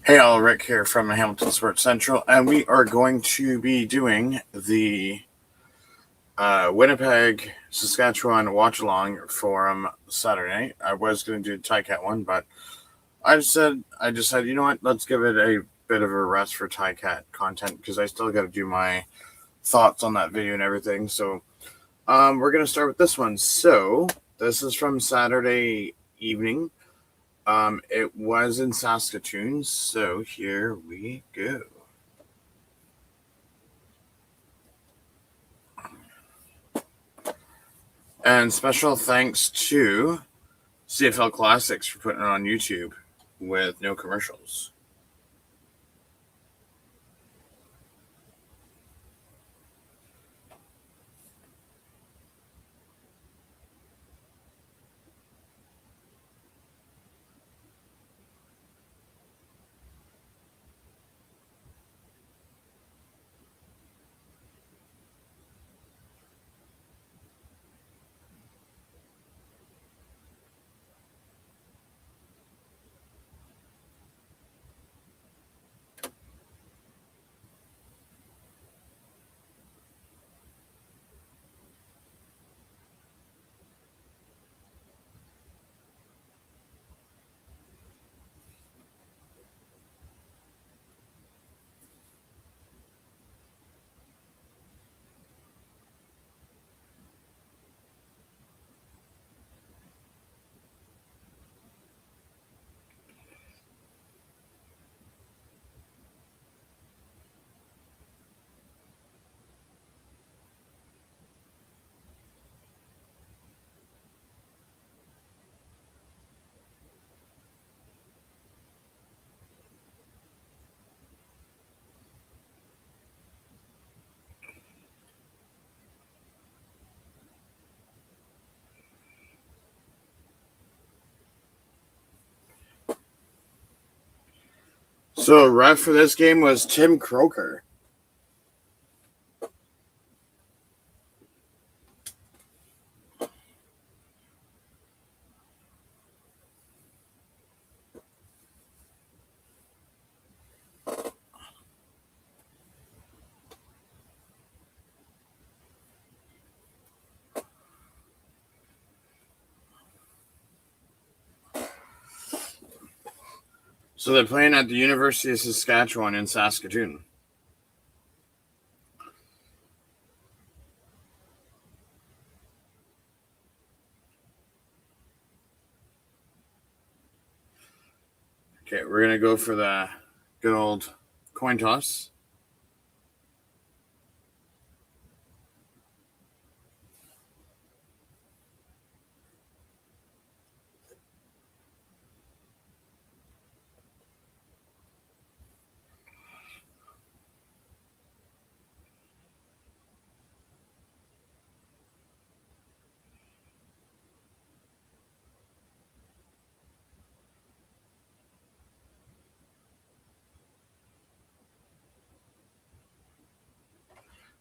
Hey all, Rick here from Hamilton Sports Central, and we are going to be doing the Winnipeg, Saskatchewan watch along from Saturday. I was going to do the Ticat one, but I decided, you know what, let's give it a bit of a rest for Ticat content because I still got to do my thoughts on that video and everything. So we're going to start with this one. So this is from Saturday evening. It was in Saskatoon, so here we go. And special thanks to CFL Classics for putting it on YouTube with no commercials. So, ref for this game was Tim Croker. So, they're playing at the University of Saskatchewan in Saskatoon. Okay, we're going to go for the good old coin toss.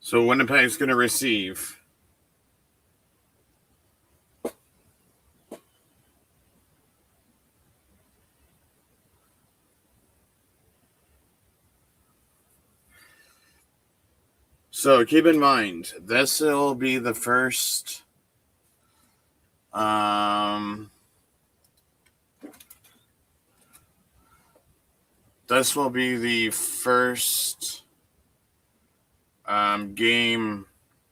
So, Winnipeg's going to receive. So, keep in mind, this will be the first. This will be the first game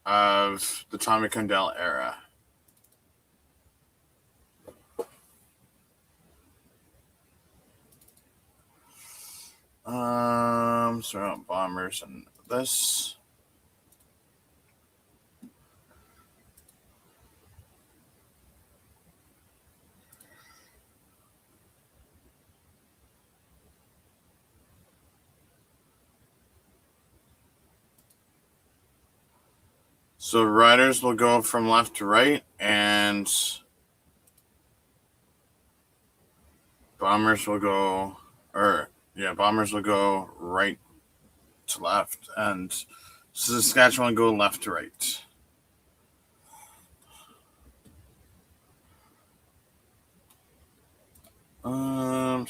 of the Tommy Condell era. So Bombers and this. So Riders will go from left to right, and Bombers will go, Bombers will go right to left, and Saskatchewan go left to right.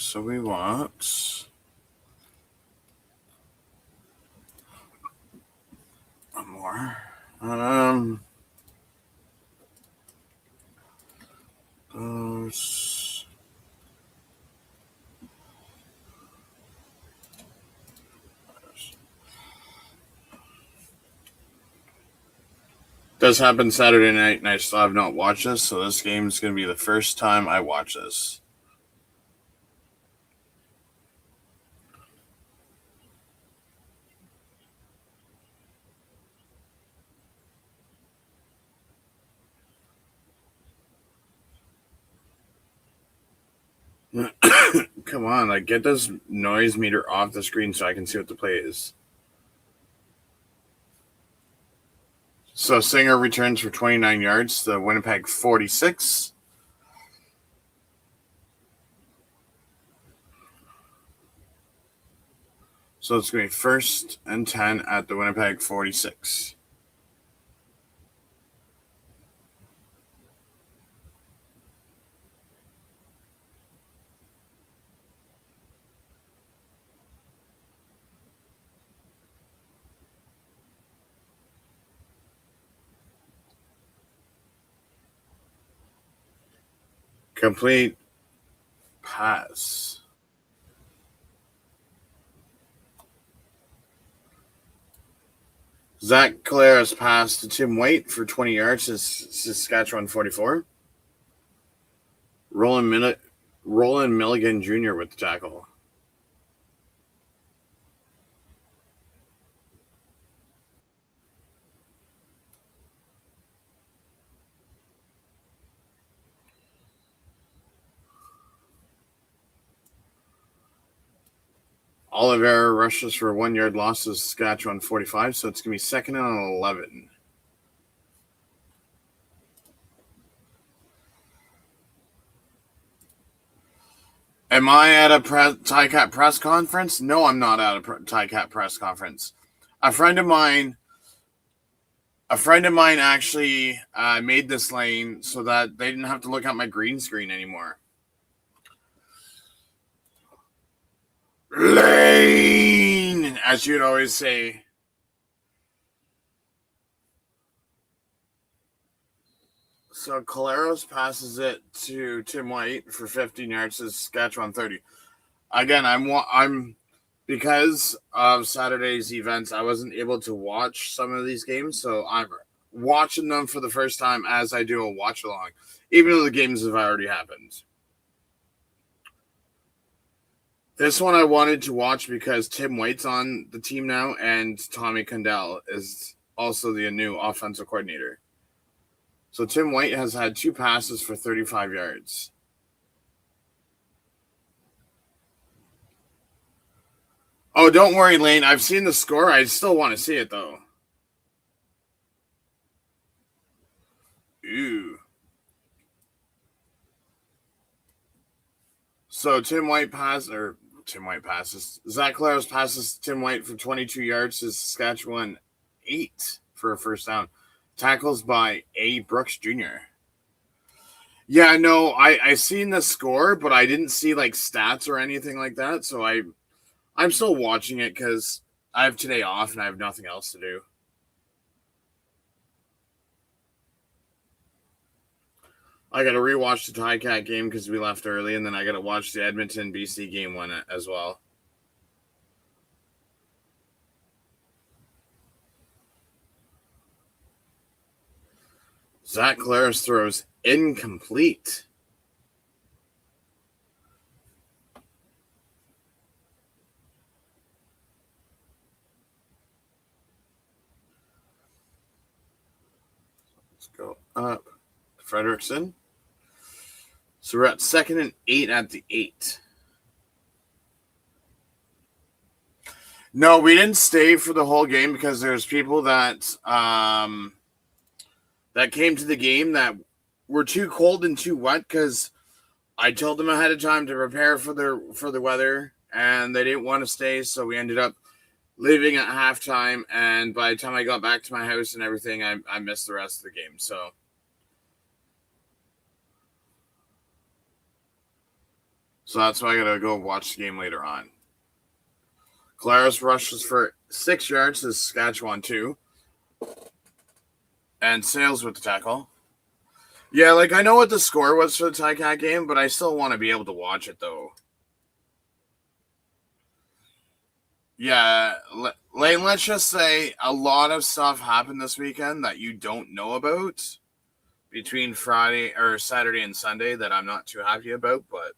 So we want Does happen Saturday night, and I still have not watched this, so this game is going to be the first time I watch this. Come on, like, get this noise meter off the screen so I can see what the play is. So Singer returns for 29 yards, the Winnipeg 46. So it's going to be 1st and 10 at the Winnipeg 46. Complete pass. Zach Calera's pass to Tim White for 20 yards is Saskatchewan 44. Roland Milligan Jr. with the tackle. Oliveira rushes for a 1 yard loss to Saskatchewan 45, so it's going to be 2nd and 11. Am I at a Ticat press conference? No, I'm not at a Ticat press conference. A friend of mine actually made this lane so that they didn't have to look at my green screen anymore. Lane, as you'd always say. So Caleros passes it to Tim White for 15 yards to Saskatchewan 30. Again, I'm because of Saturday's events, I wasn't able to watch some of these games, so I'm watching them for the first time as I do a watch along, even though the games have already happened. This one I wanted to watch because Tim White's on the team now, and Tommy Condell is also the new offensive coordinator. So Tim White has had 2 passes for 35 yards. Oh, don't worry, Lane. I've seen the score. I still want to see it, though. Ooh. So Tim White passes. Zach Claros passes Tim White for 22 yards to Saskatchewan 8 for a 1st down. Tackles by A. Brooks Jr. Yeah, no, I seen the score, but I didn't see like stats or anything like that. So I'm still watching it because I have today off and I have nothing else to do. I got to rewatch the Ticat game because we left early, and then I got to watch the Edmonton BC game one as well. Zach Claris throws incomplete. Let's go up. Frederickson. So we're at 2nd and 8 at the 8. No, we didn't stay for the whole game because there's people that that came to the game that were too cold and too wet because I told them ahead of time to prepare for the weather, and they didn't want to stay, so we ended up leaving at halftime, and by the time I got back to my house and everything, I missed the rest of the game. So that's why I got to go watch the game later on. Claris rushes for 6 yards to Saskatchewan 2. And Sales with the tackle. Yeah, like I know what the score was for the Ticat game, but I still want to be able to watch it though. Yeah, Lane, let's just say a lot of stuff happened this weekend that you don't know about between Friday or Saturday and Sunday that I'm not too happy about, but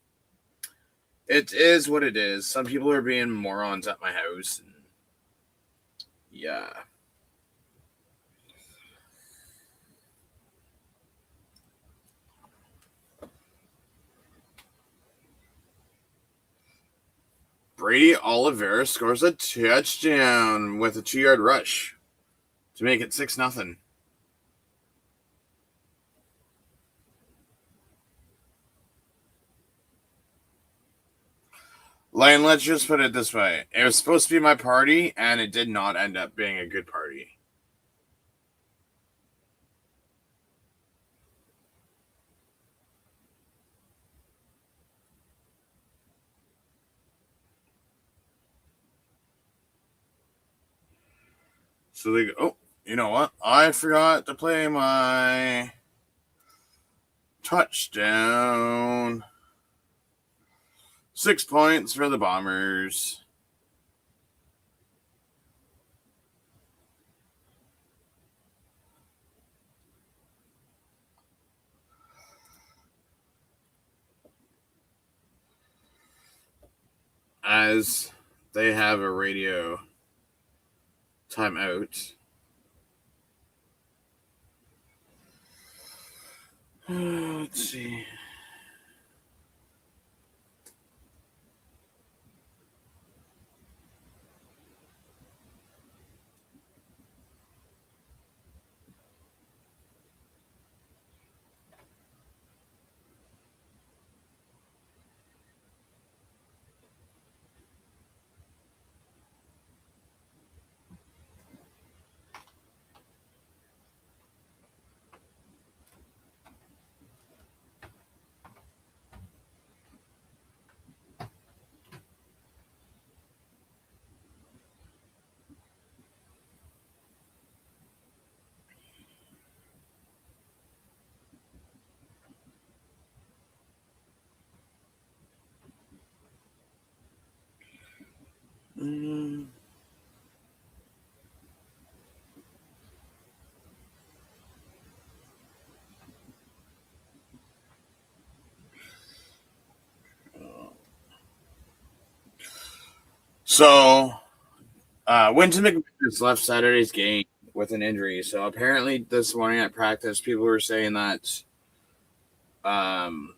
it is what it is. Some people are being morons at my house. And yeah. Brady Oliveira scores a touchdown with a 2-yard rush to make it 6-0. Lane, let's just put it this way. It was supposed to be my party, and it did not end up being a good party. So they go, oh, you know what? I forgot to play my touchdown. 6 points for the Bombers. As they have a radio timeout. Let's see. So, Winton McManus left Saturday's game with an injury. So apparently this morning at practice, people were saying that um,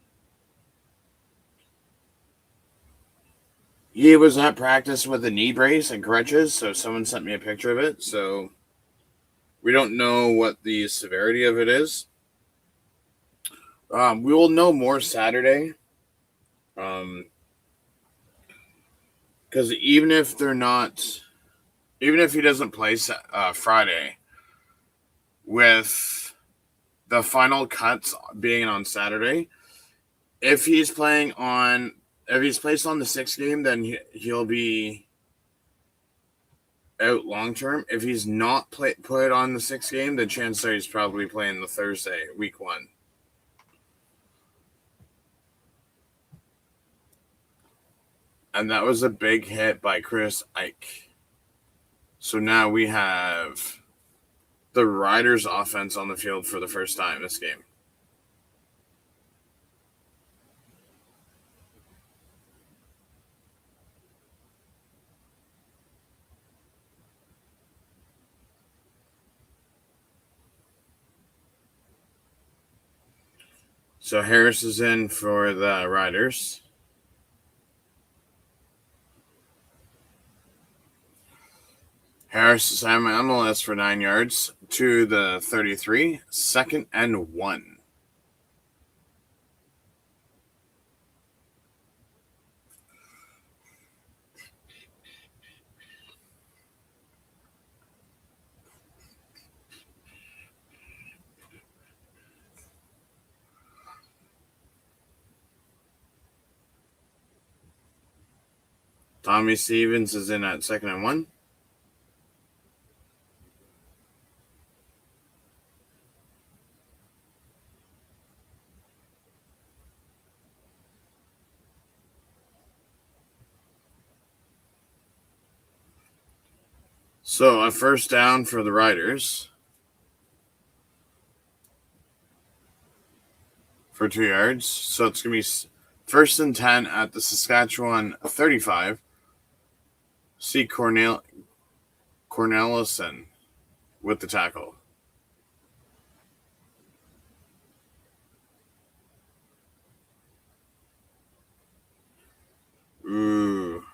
he was at practice with a knee brace and crutches. So someone sent me a picture of it. So we don't know what the severity of it is. We will know more Saturday. Because even if he doesn't play Friday, with the final cuts being on Saturday, if he's placed on the 6th game, then he'll be out long term. If he's not put on the 6th game, then chances are he's probably playing the Thursday, week 1. And that was a big hit by Chris Ike. So now we have the Riders offense on the field for the first time this game. So Harris is in for the Riders. Harris is on the list for 9 yards to the 33, 2nd and 1. Tommy Stevens is in at 2nd and 1. So a first down for the Riders for 2 yards. So it's going to be first and 10 at the Saskatchewan 35. C. Cornelison with the tackle. Ooh.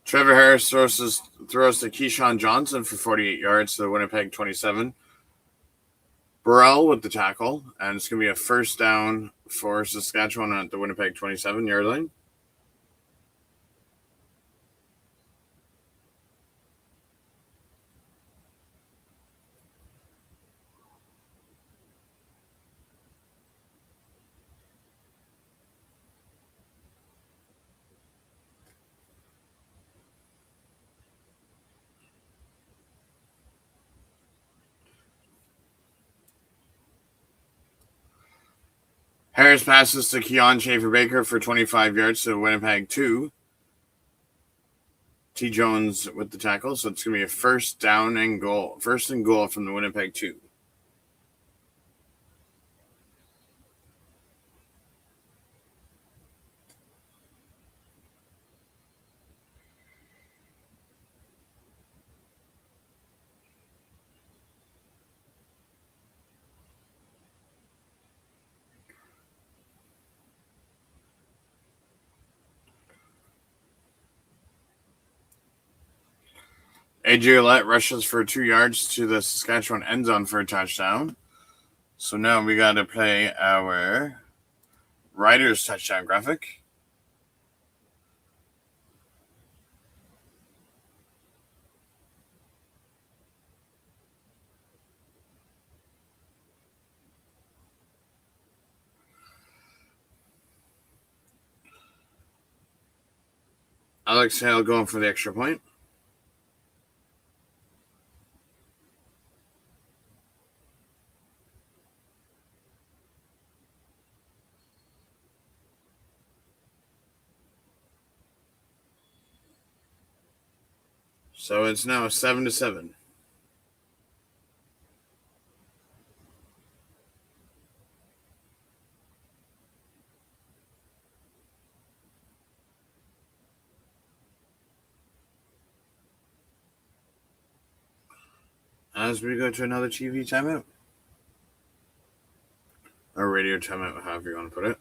Trevor Harris throws to Keyshawn Johnson for 48 yards to the Winnipeg 27. Burrell with the tackle, and it's going to be a first down for Saskatchewan at the Winnipeg 27-yard line. Harris passes to Keon Schaefer-Baker for 25 yards to Winnipeg 2. T. Jones with the tackle, so it's going to be a first and goal from the Winnipeg 2. AJ Ouellette rushes for 2 yards to the Saskatchewan end zone for a touchdown. So now we got to play our Riders touchdown graphic. Alex Hale going for the extra point. So it's now 7-7. As we go to another TV timeout. Or radio timeout, however you want to put it.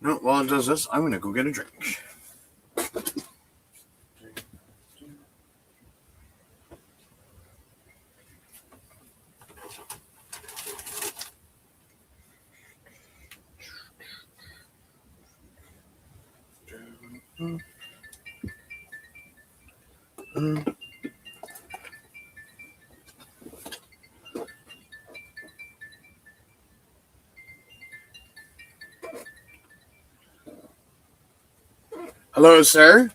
No, while it does this, I'm going to go get a drink. Hello, sir.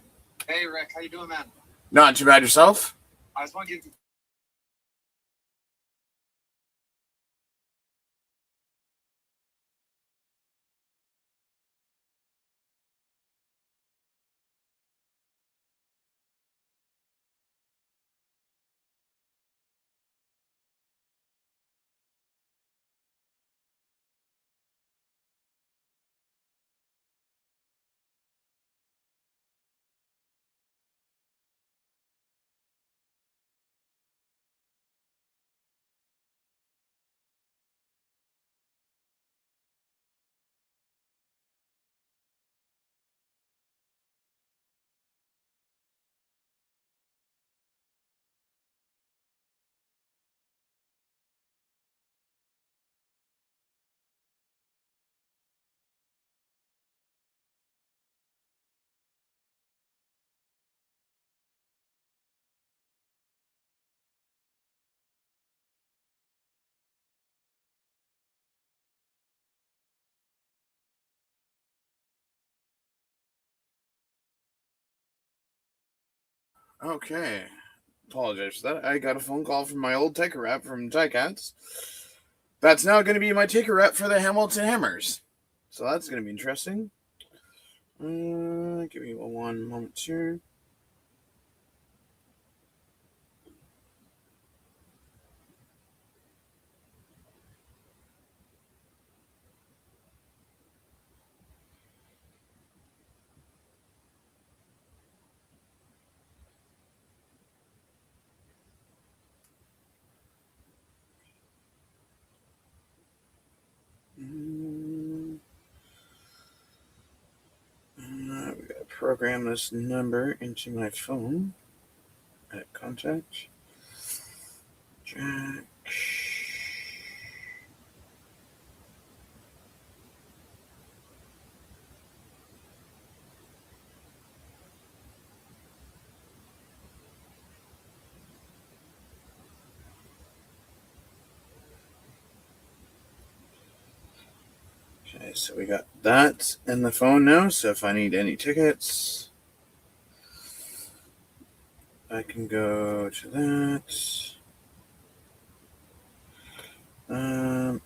Hey, Rick. How you doing, man? Not too bad yourself? I just want to give Okay. Apologize for that. I got a phone call from my old ticker rep from Ticats. That's now going to be my ticker rep for the Hamilton Hammers. So that's going to be interesting. Give me one moment here. We got to program this number into my phone. At contact. Jack. Okay, so we got that in the phone now. So if I need any tickets, I can go to that.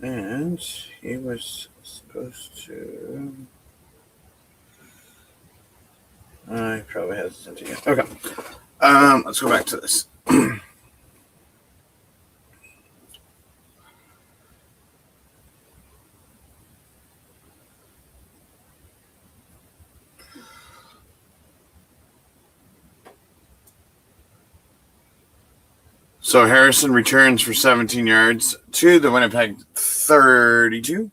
And he was supposed to. I probably has sent it yet. Okay. Let's go back to this. So Harrison returns for 17 yards to the Winnipeg 32.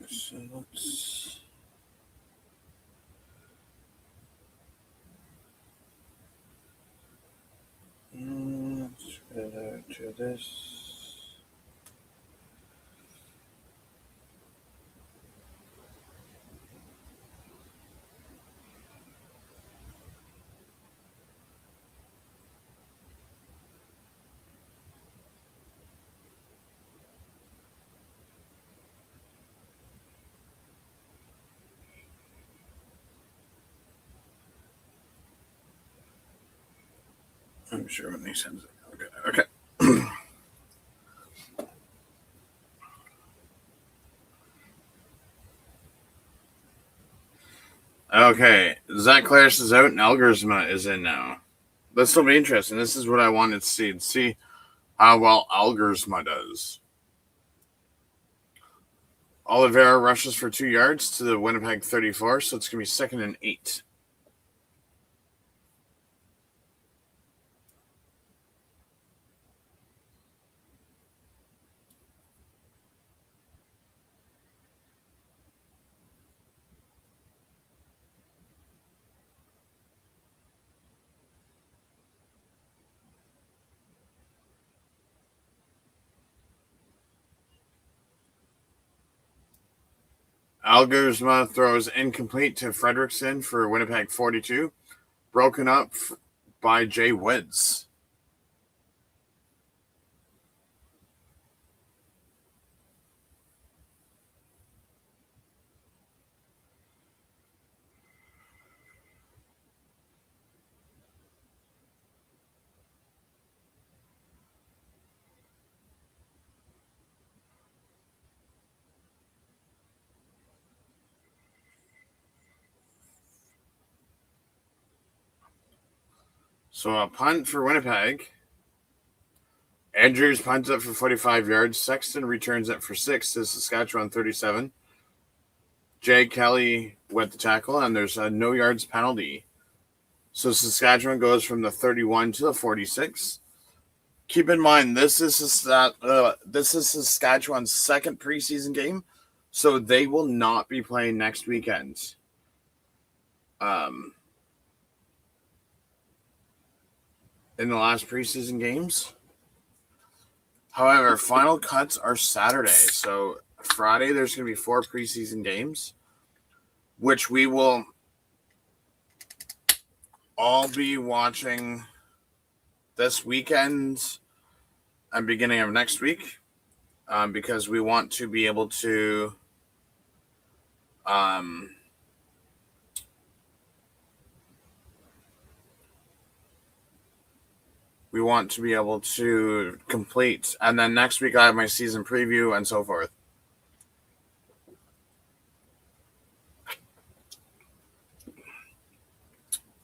So let's. Let's go to this. I'm sure when he sends it. Okay. Okay. Zach Claris is out and Algersma is in now. This will be interesting. This is what I wanted to see. See how well Algersma does. Oliveira rushes for 2 yards to the Winnipeg 34, so it's going to be 2nd and 8. Algersma throws incomplete to Fredrickson for Winnipeg 42, broken up by Jay Woods. So a punt for Winnipeg. Andrews punts it for 45 yards. Sexton returns it for 6 to Saskatchewan 37. Jay Kelly with the tackle, and there's a no yards penalty. So Saskatchewan goes from the 31 to the 46. Keep in mind, this is Saskatchewan's second preseason game, so they will not be playing next weekend. In the last preseason games. However, final cuts are Saturday, so Friday there's going to be 4 preseason games, which we will all be watching this weekend and beginning of next week, because we want to be able to complete, and then next week I have my season preview and so forth.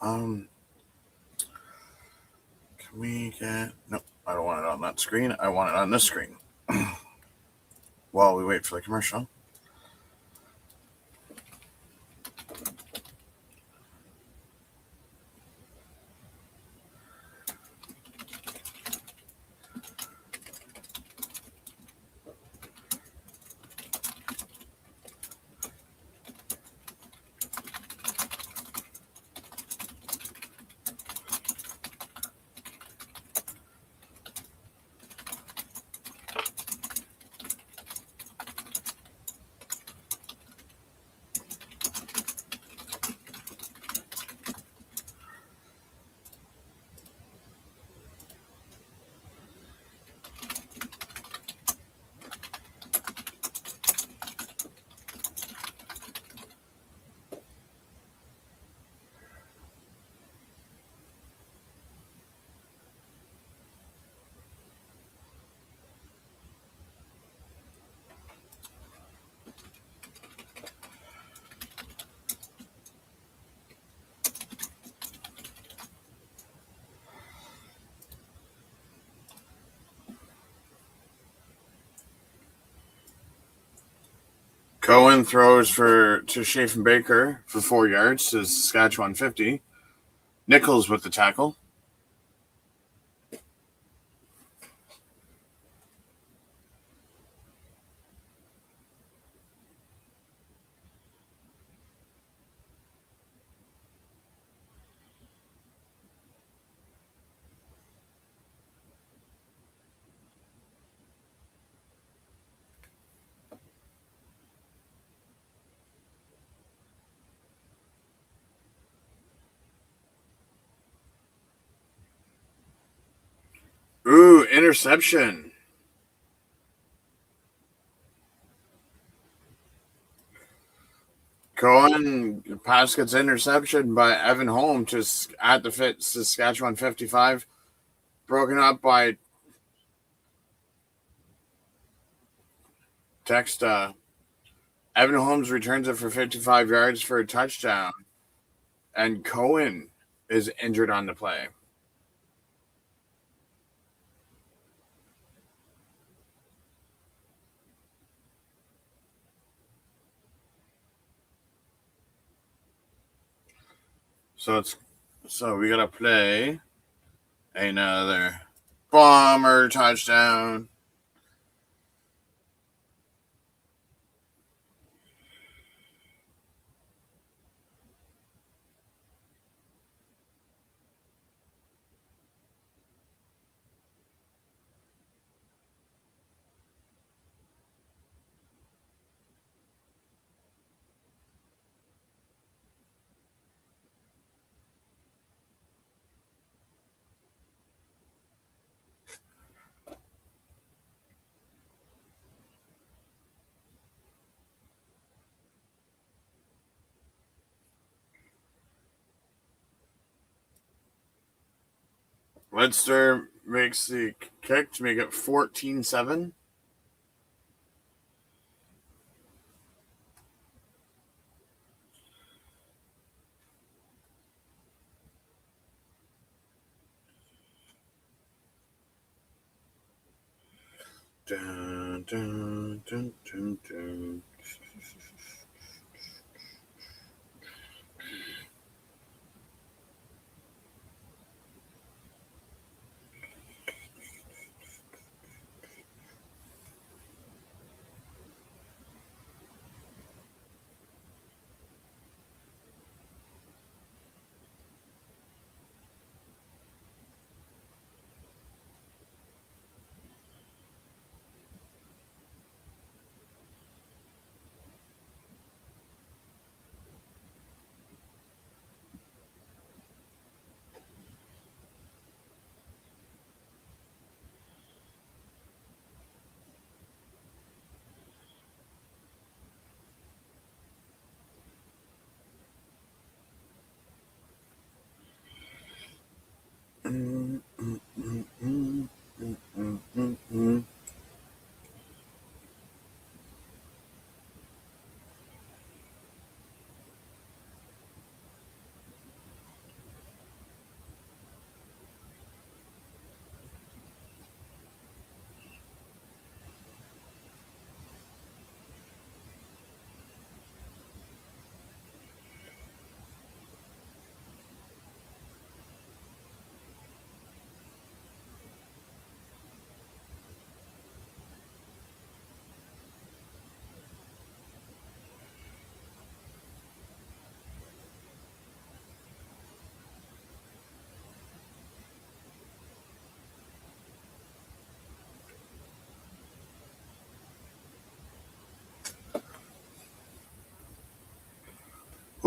Can we get... No, I don't want it on that screen. I want it on this screen. While we wait for the commercial. Cohen throws to Chafin Baker for 4 yards to Saskatchewan 50. Nichols with the tackle. Ooh, interception. Cohen pass gets interception by Evan Holm at the Saskatchewan 55. Broken up by text. Evan Holmes returns it for 55 yards for a touchdown. And Cohen is injured on the play. So we gotta play another Bomber touchdown. Lidster makes the kick to make it 14-7. Dun, dun, dun, dun, dun.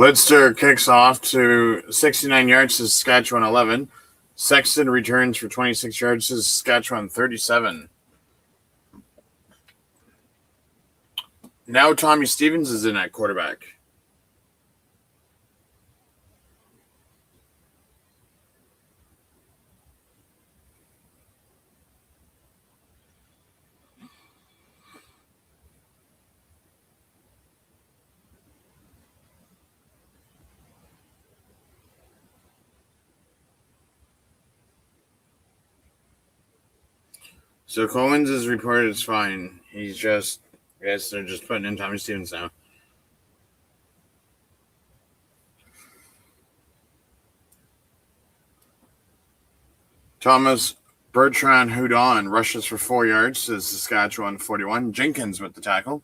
Lidster kicks off to 69 yards to Saskatchewan 11. Sexton returns for 26 yards to Saskatchewan 37. Now Tommy Stevens is in at quarterback. So Collins is reported as fine. He's just, I guess they're just putting in Tommy Stevens now. Thomas Bertrand Houdon rushes for 4 yards to Saskatchewan 41. Jenkins with the tackle.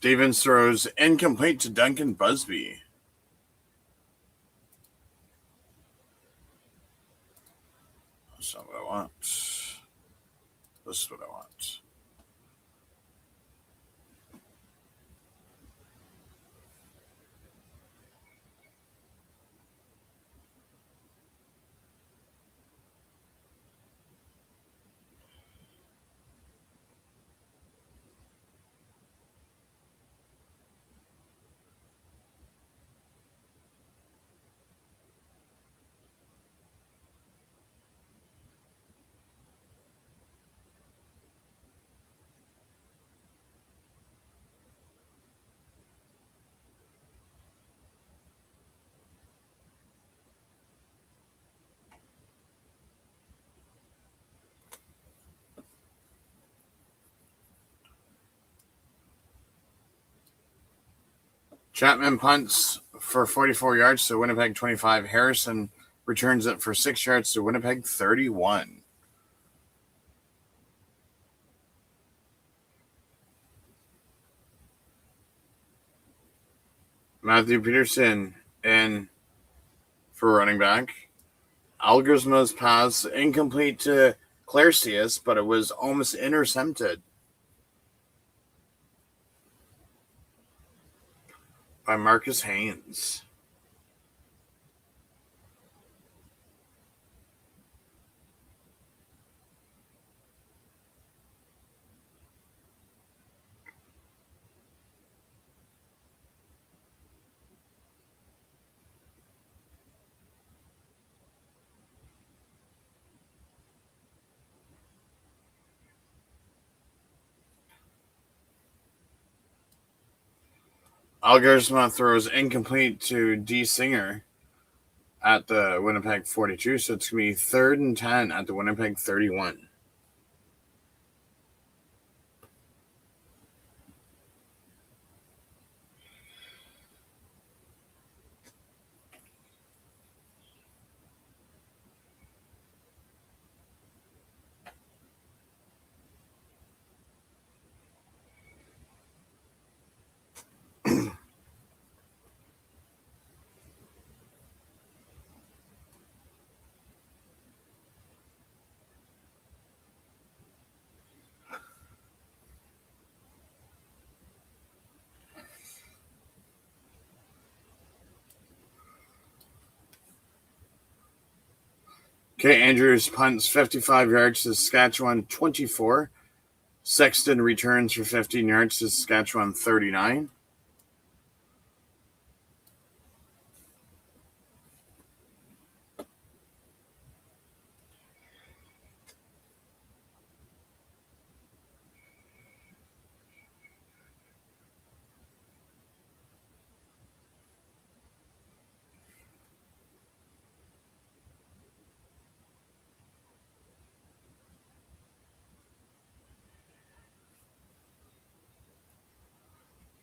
Stevens throws incomplete to Duncan Busby. That's not what I want. This is what I want. Chapman punts for 44 yards to Winnipeg 25. Harrison returns it for 6 yards to Winnipeg 31. Matthew Peterson in for running back. Algersma's pass incomplete to Clarcius, but it was almost intercepted by Marcus Haynes. Algersma throws incomplete to D. Singer at the Winnipeg 42, so it's going to be 3rd and 10 at the Winnipeg 31. Okay, Andrews punts 55 yards to Saskatchewan 24. Sexton returns for 15 yards to Saskatchewan 39.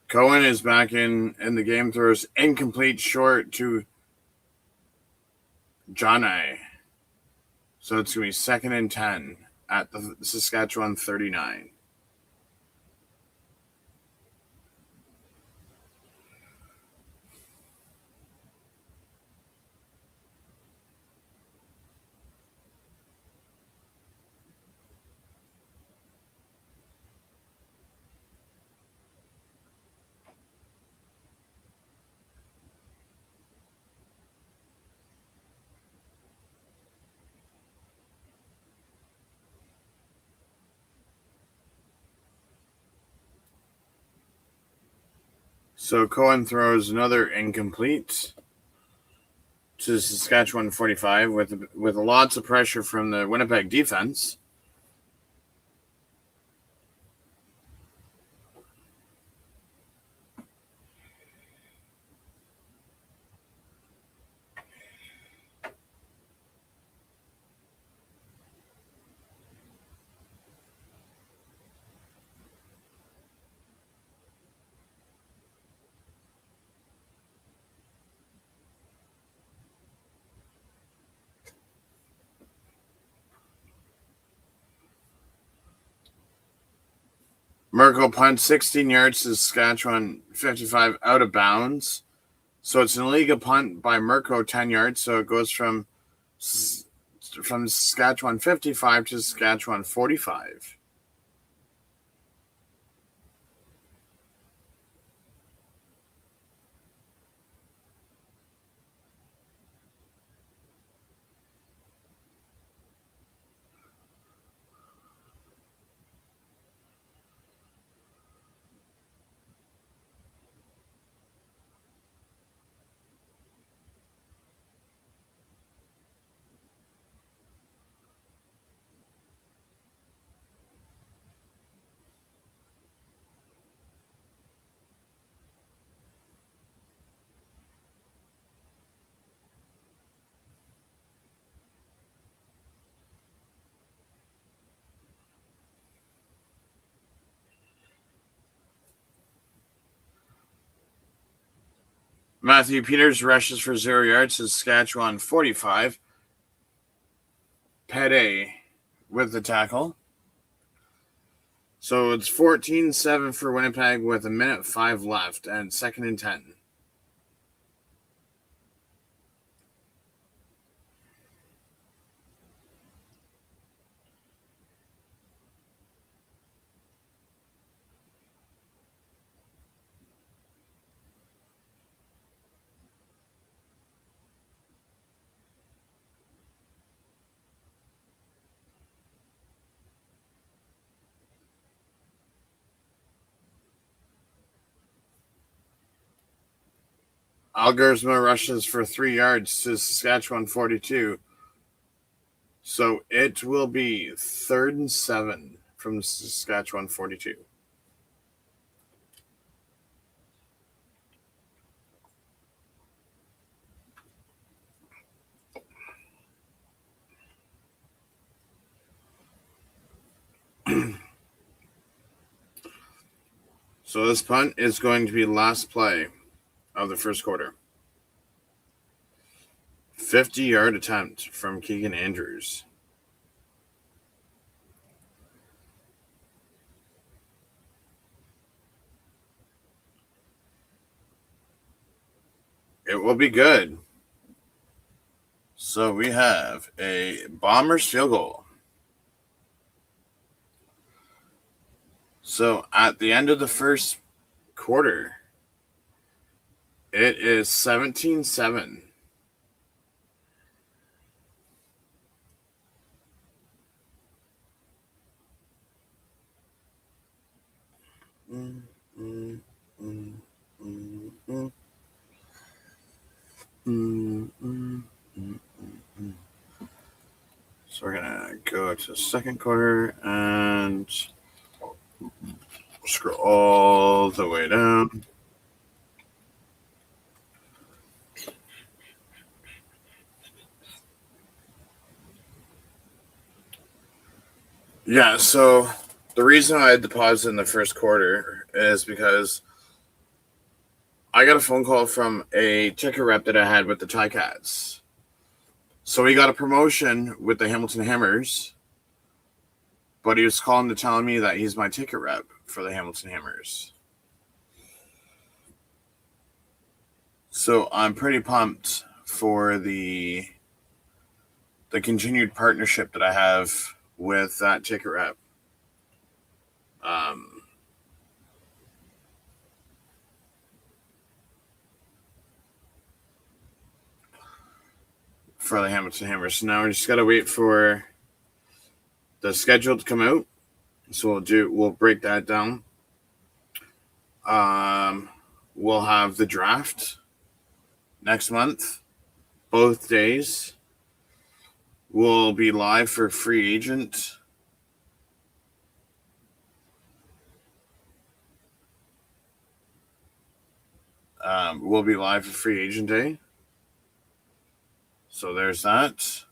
Cohen is back in the game, throws incomplete short to Johnny. So it's going to be 2nd and 10 at the Saskatchewan 39. So Cohen throws another incomplete to Saskatchewan 45 with lots of pressure from the Winnipeg defense. Merkel punts 16 yards to Saskatchewan 55 out of bounds. So it's an illegal punt by Merkel, 10 yards. So it goes from Saskatchewan 55 to Saskatchewan 45. Matthew Peters rushes for 0 yards to Saskatchewan 45. Pede with the tackle. So it's 14-7 for Winnipeg with 1:05 left and 2nd and 10. Algersma rushes for 3 yards to Saskatchewan 42. So it will be 3rd and 7 from Saskatchewan 42. So this punt is going to be last play of the first quarter. 50-yard attempt from Keegan Andrews. It will be good. So we have a Bombers field goal. So at the end of the first quarter, it is 17-7. So we're gonna go to the second quarter and scroll all the way down. Yeah, so the reason I had the pause in the first quarter is because I got a phone call from a ticker rep that I had with the Ticats. So he got a promotion with the Hamilton Hammers, but he was calling to tell me that he's my ticket rep for the Hamilton Hammers. So I'm pretty pumped for the continued partnership that I have with that ticket rep. For the Hamilton Hammers. So now we just gotta wait for the schedule to come out. So we'll break that down. We'll have the draft next month, both days. We'll be live for free agent. We'll be live for free agent day. So there's that.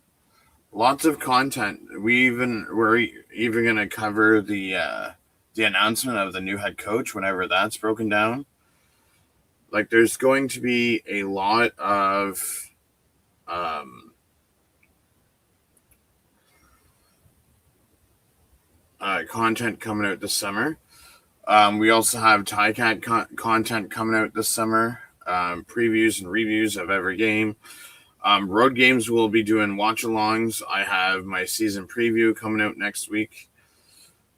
Lots of content. We're even gonna cover the announcement of the new head coach whenever that's broken down. Like, there's going to be a lot of content coming out this summer. We also have Ticat content coming out this summer. Previews and reviews of every game. Road games, we'll be doing watch-alongs. I have my season preview coming out next week.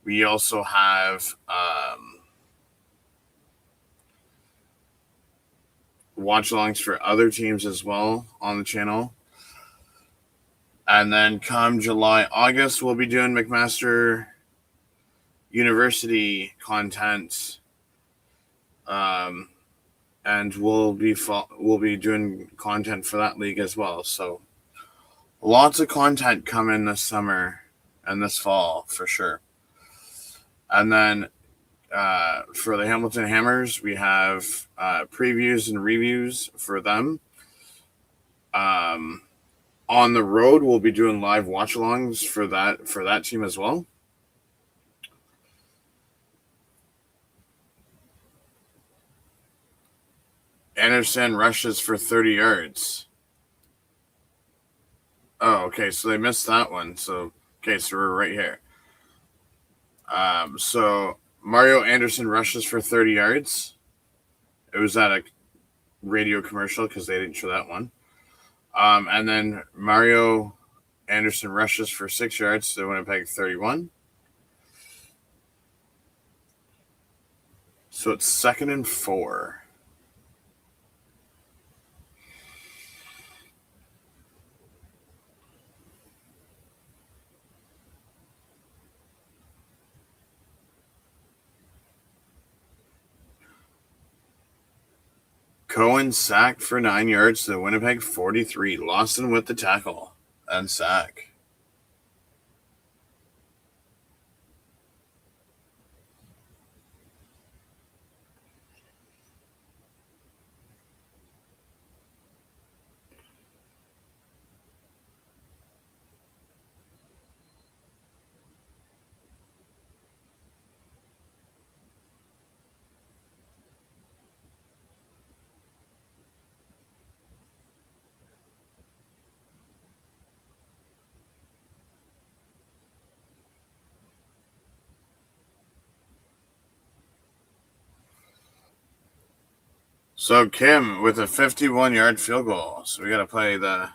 We also have watch-alongs for other teams as well on the channel. And then come July, August, we'll be doing McMaster University content. And we'll be doing content for that league as well. So lots of content coming this summer and this fall for sure. And then for the Hamilton Hammers, we have previews and reviews for them. On the road, we'll be doing live watch-alongs for that team as well. Anderson rushes for 30 yards. Oh, okay. So they missed that one. So we're right here. So Mario Anderson rushes for 30 yards. It was at a radio commercial because they didn't show that one. And then Mario Anderson rushes for 6 yards to Winnipeg 31. So it's 2nd and 4. Cohen sacked for 9 yards to Winnipeg 43. Lawson with the tackle and sack. So Kim with a 51-yard field goal. So we got to play the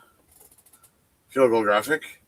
field goal graphic.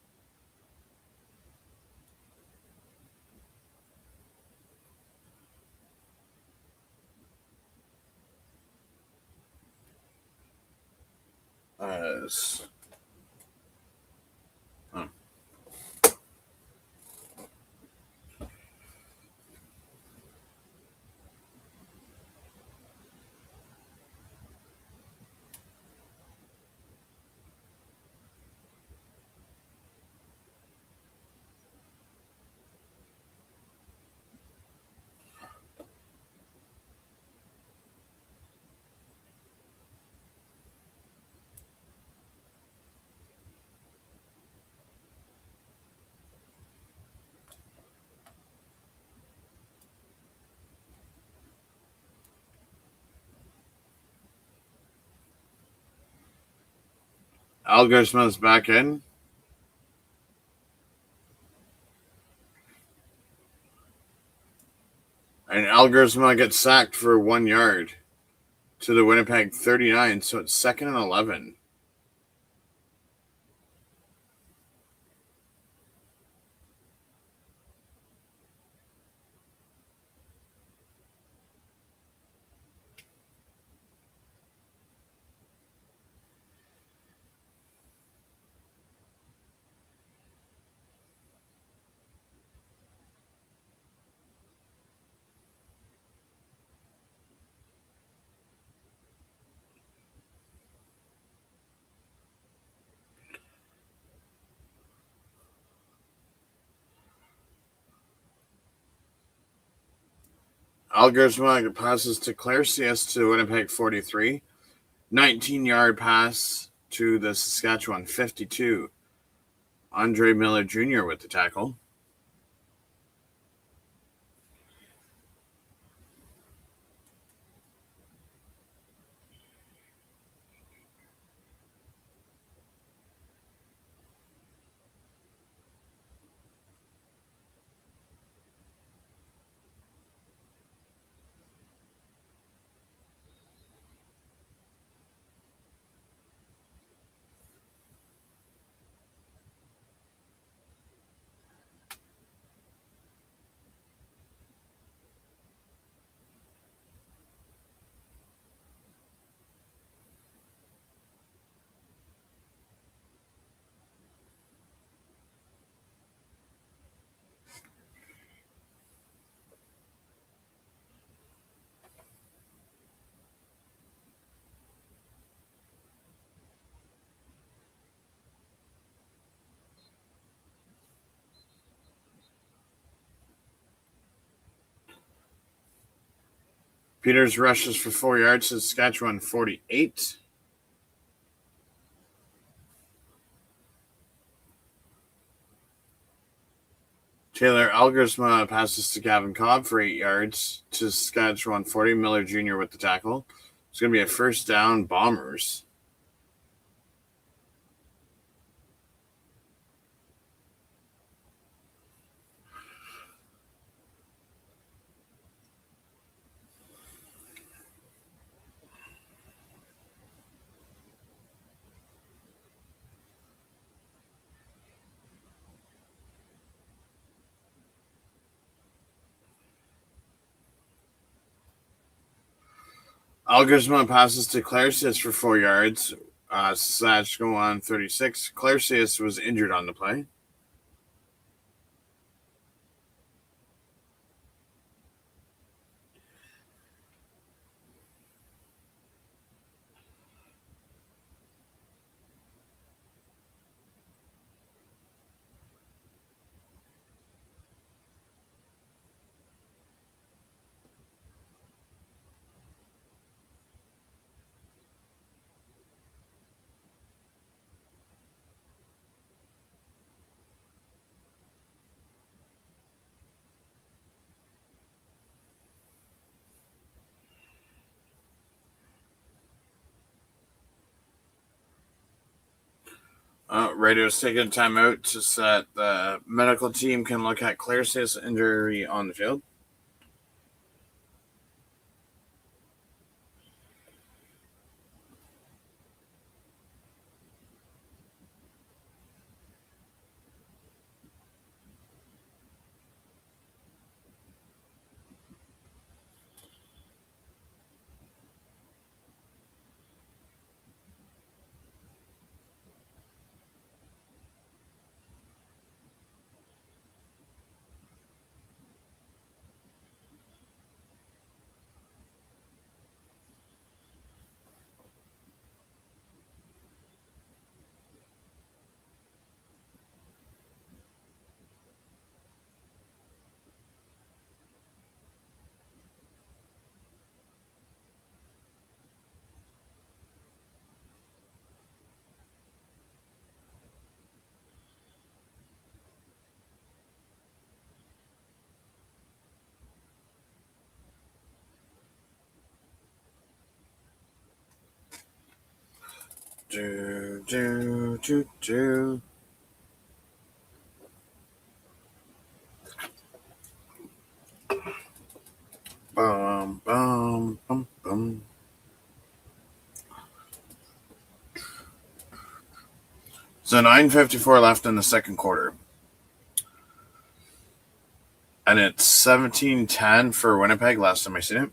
Algersma's back in. And Algersma gets sacked for 1 yard to the Winnipeg 39, so it's 2nd and 11. Algersma passes to Claire CS to Winnipeg 43. 19-yard pass to the Saskatchewan 52. Andre Miller Jr. with the tackle. Peters rushes for 4 yards to Saskatchewan 48. Taylor Algersma passes to Gavin Cobb for 8 yards to Saskatchewan 40. Miller Jr. with the tackle. It's going to be a first down, Bombers. Algersma passes to Clarsius for 4 yards. Saskatchewan 36. Clarsius was injured on the play. Radio's taking a timeout to set the medical team can look at Clarsius' injury on the field. Do. Bum, bum, bum, bum. So 9:54 left in the second quarter. And it's 17-10 for Winnipeg last time I seen it.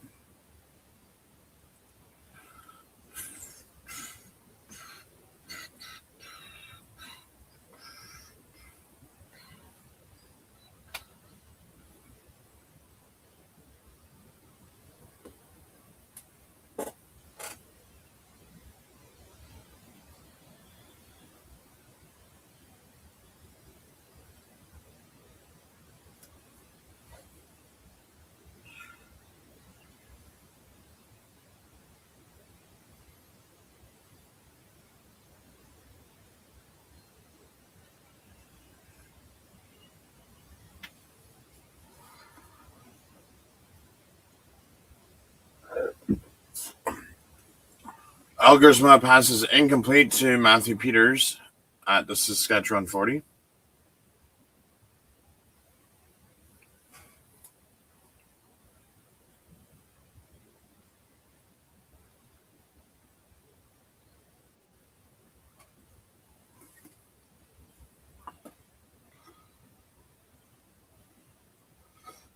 Algersma passes incomplete to Matthew Peters at the Saskatchewan 40.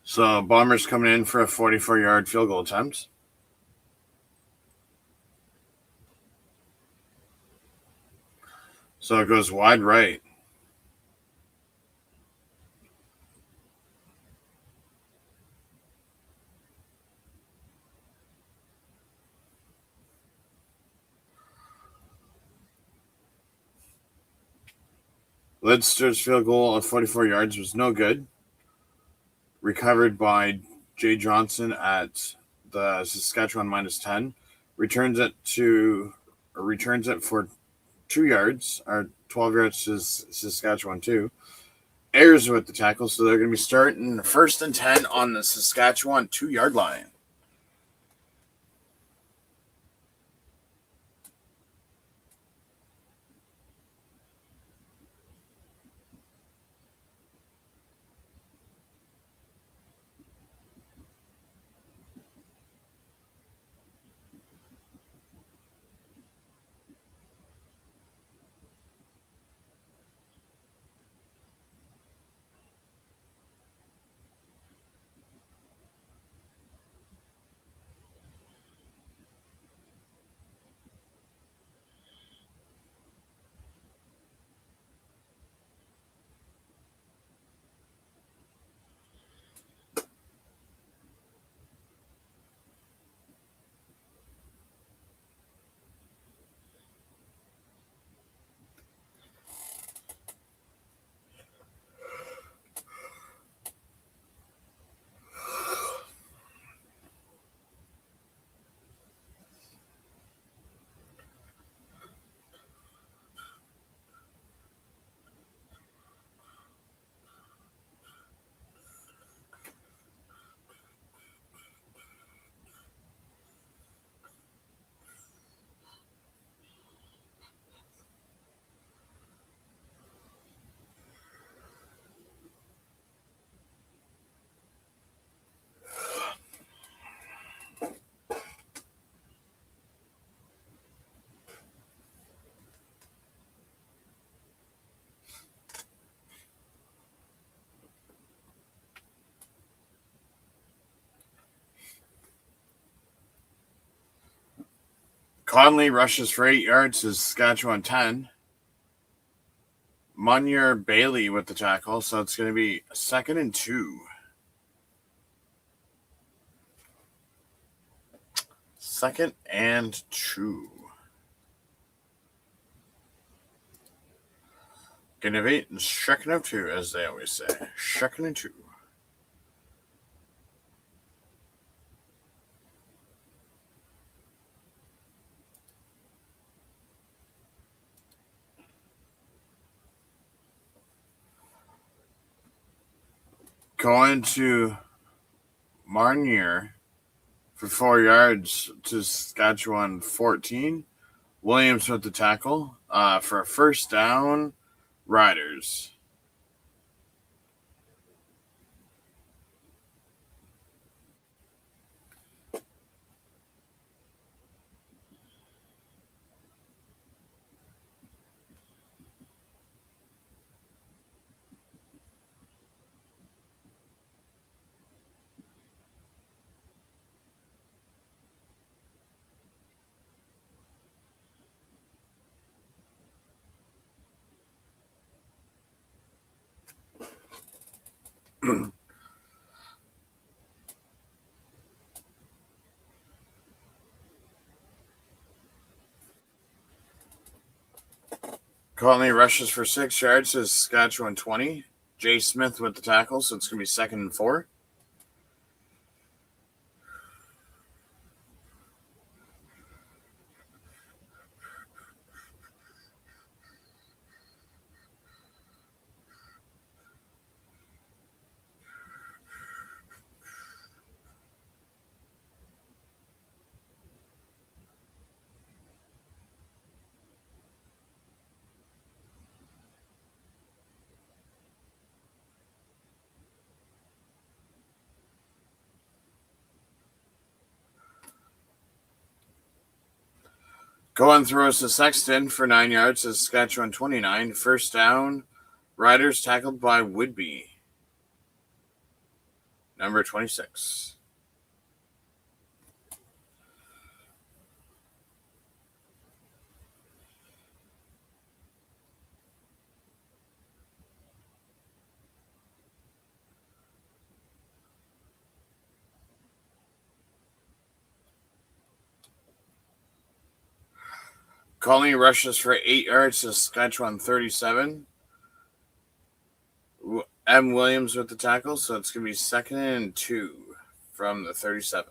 So Bombers coming in for a 44-yard field goal attempt. So it goes wide right. Lidster's field goal of 44 yards was no good. Recovered by Jay Johnson at the Saskatchewan -10. Returns it for 2 yards, or 12 yards to Saskatchewan 2. Ayers with the tackle, so they're going to be starting 1st and 10 on the Saskatchewan 2-yard line. Conley rushes for 8 yards to Saskatchewan 10. Munyer Bailey with the tackle, so it's going to be 2nd and 2. 2nd and 2. Innovate and 2nd and 2, as they always say. 2nd and 2. Going to Marnier for 4 yards to Saskatchewan 14. Williams with the tackle for a first down, Riders. Conley rushes for 6 yards to Saskatchewan 20. Jay Smith with the tackle, so it's going to be 2nd and 4. Cohen throws to Sexton for 9 yards to Saskatchewan 29. First down, Riders tackled by Woodby, number 26. Conley rushes for 8 yards to Saskatchewan 37. M. Williams with the tackle, so it's going to be 2nd and 2 from the 37.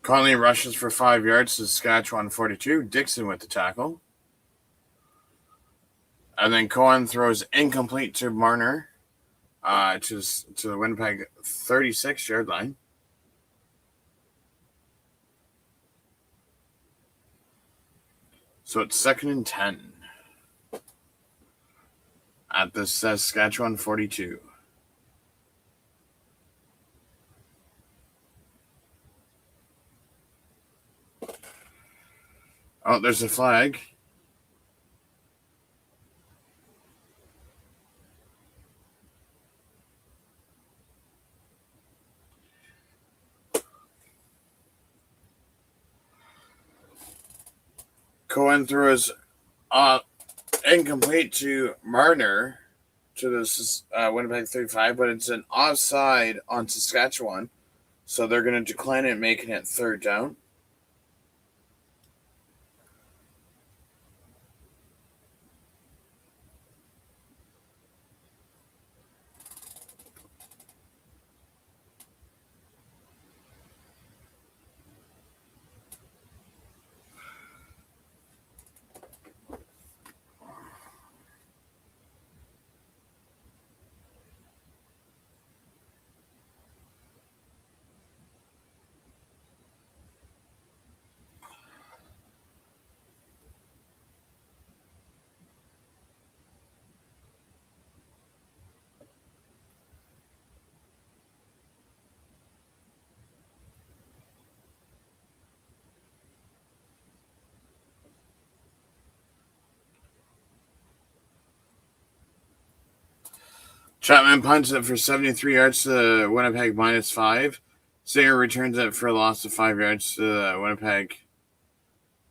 Conley rushes for 5 yards to Saskatchewan 42. Dixon with the tackle. And then Cohen throws incomplete to Marner to the Winnipeg 36-yard line. So it's 2nd and 10 at the Saskatchewan 42. Oh, there's a flag. Cohen throws incomplete to Marner to the Winnipeg 35, but it's an offside on Saskatchewan. So they're going to decline it, making it 3rd down. Chapman punts it for 73 yards to Winnipeg -5. Singer returns it for a loss of 5 yards to Winnipeg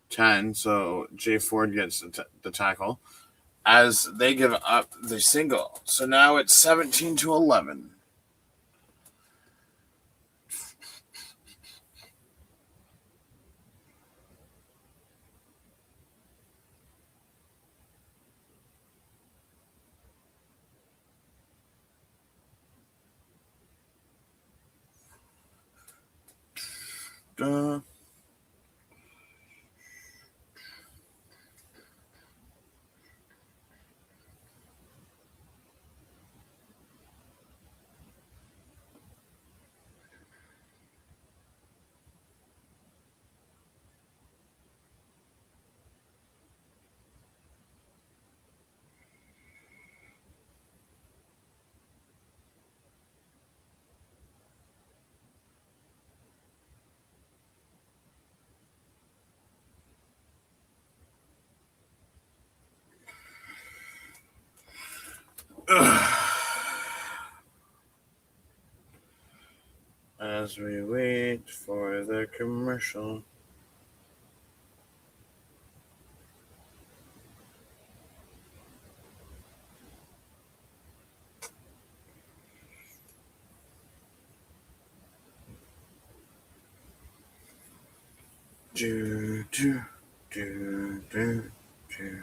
10. So Jay Ford gets the tackle as they give up the single. So now it's 17-11. As we wait for the commercial. Do, do, do, do, do.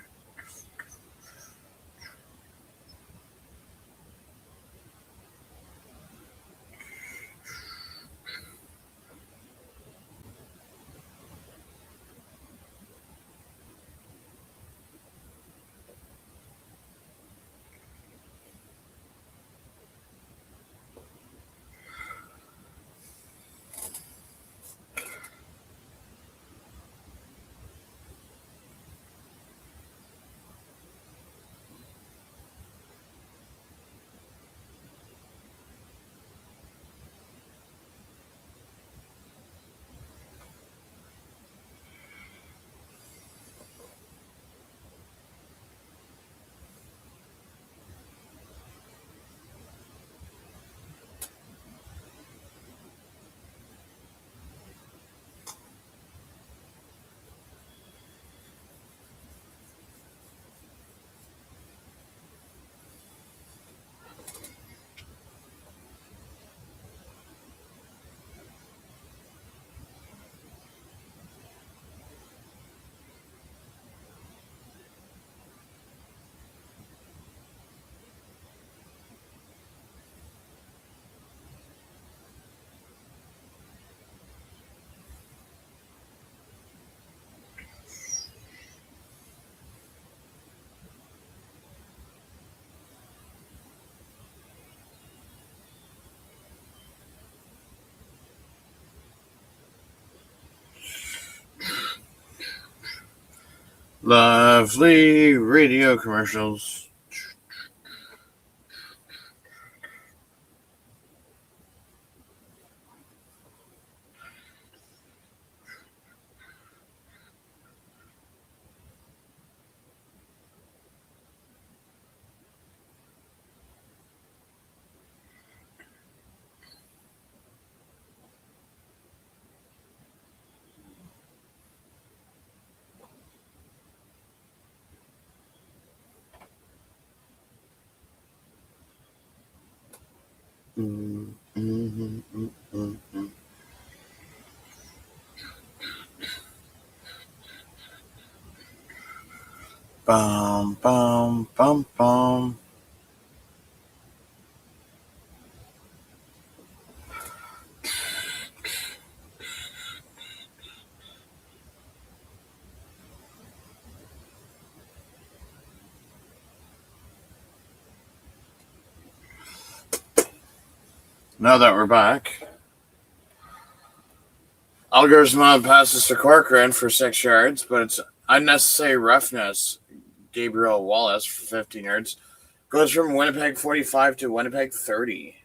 Lovely radio commercials. Bum, bum, bum, bum. Now that we're back, Algar's mom passes to Corcoran for 6 yards, but it's unnecessary roughness. Gabriel Wallace for 15 yards. Goes from Winnipeg 45 to Winnipeg 30.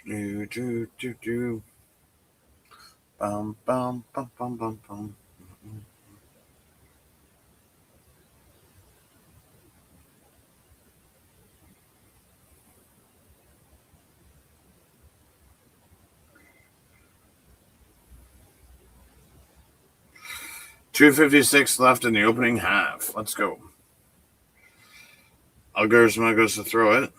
Do, do, do, do. Bum, bum, bum, bum, bum, bum. 2:56 left in the opening half. Let's go. Algarsma goes to throw it.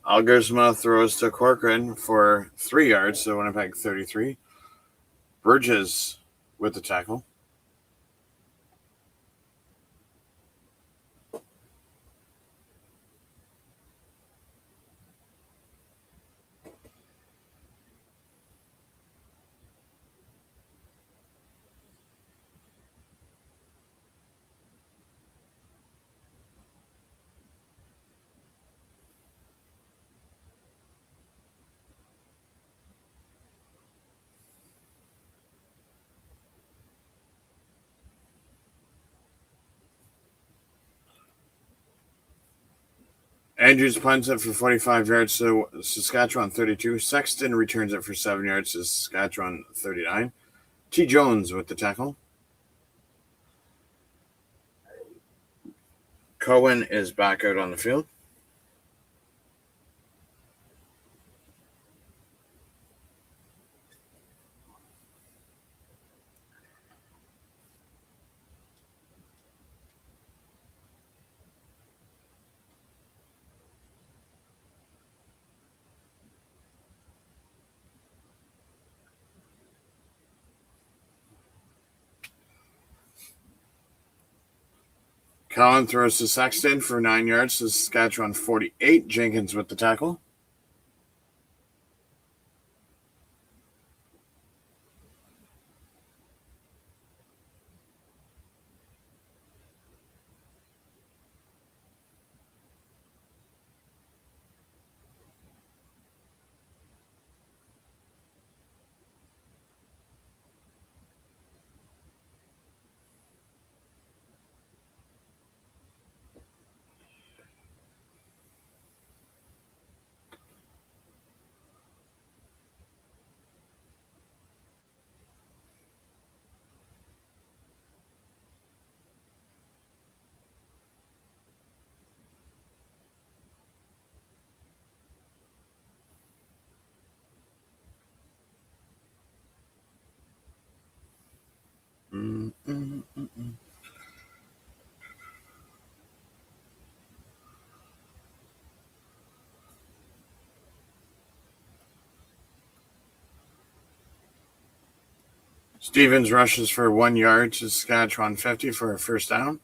Algarsma throws to Corcoran for 3 yards, so Winnipeg 33. Burgess with the tackle. Andrews punts it for 45 yards to Saskatchewan 32. Sexton returns it for 7 yards to Saskatchewan 39. T. Jones with the tackle. Cohen is back out on the field. Cohen throws to Sexton for 9 yards to Saskatchewan 48. Jenkins with the tackle. Stevens rushes for 1 yard to Saskatchewan 50 for a first down.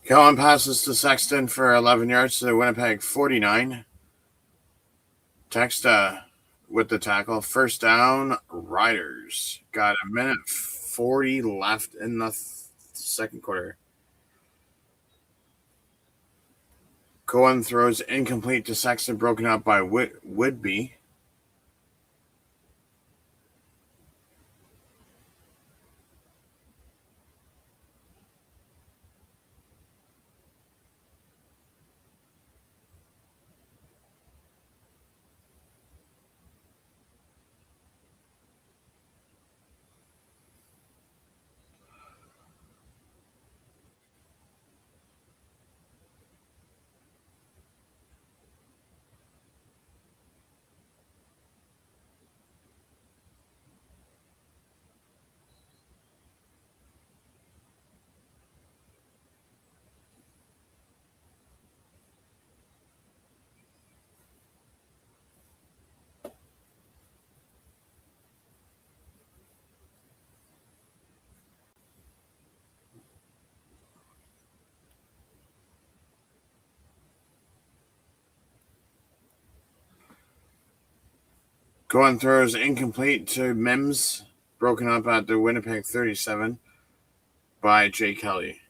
Cohen passes to Sexton for 11 yards to Winnipeg 49. Texta with the tackle. First down, Riders. Got a minute 40 left in the second quarter. Cohen throws incomplete to Sexton, broken up by Woodby. Cohen throws incomplete to Mims, broken up at the Winnipeg 37 by Jay Kelly.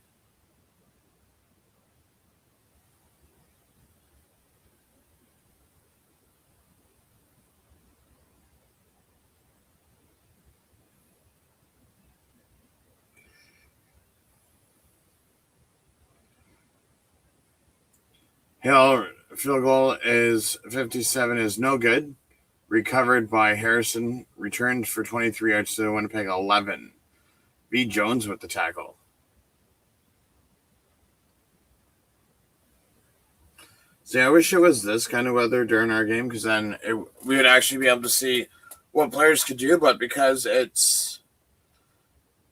Hill field goal is 57 is no good. Recovered by Harrison. Returned for 23 yards to the Winnipeg 11. B. Jones with the tackle. See, I wish it was this kind of weather during our game, because then we would actually be able to see what players could do. But because it